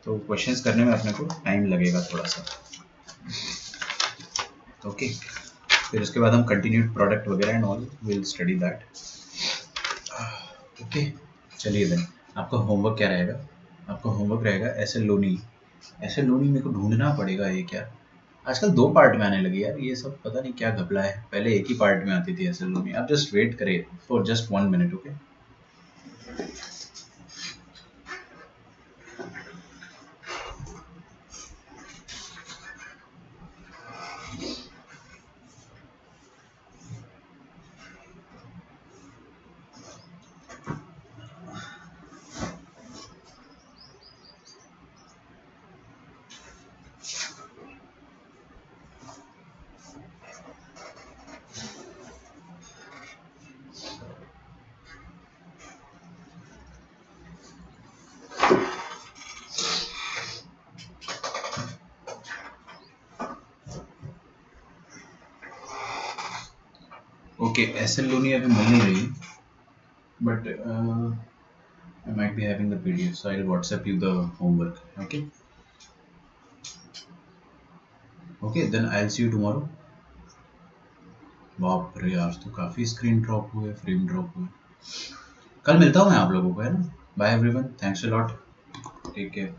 तो क्वेश्चंस करने में अपने को टाइम लगेगा थोड़ा सा। ओके फिर उसके बाद हम कंटिन्यूड प्रोडक्ट वगैरह and all will study that. Okay चलिए देन, आपका होमवर्क क्या रहेगा? आपका होमवर्क रहेगा ऐसे लोनी मेरे को ढूंढना पड़ेगा। ये क्या आजकल 2 पार्ट में आने लगी यार, ये सब पता नहीं क्या घपला है, पहले एक ही पार्ट में आती थी ऐसे लोनी। आप जस्ट वेट करिए for just 1 minute. Okay okay SL लोनी अभी मिल नहीं रही, but I might be having the PDF, so I'll WhatsApp you the homework. Okay. Okay, then I'll see you tomorrow. बाप रे आज तो काफी स्क्रीन ड्रॉप हुए, फ्रेम ड्रॉप हुए। कल मिलता हूँ मैं आप लोगों को, है ना। Bye everyone, thanks a lot, take care.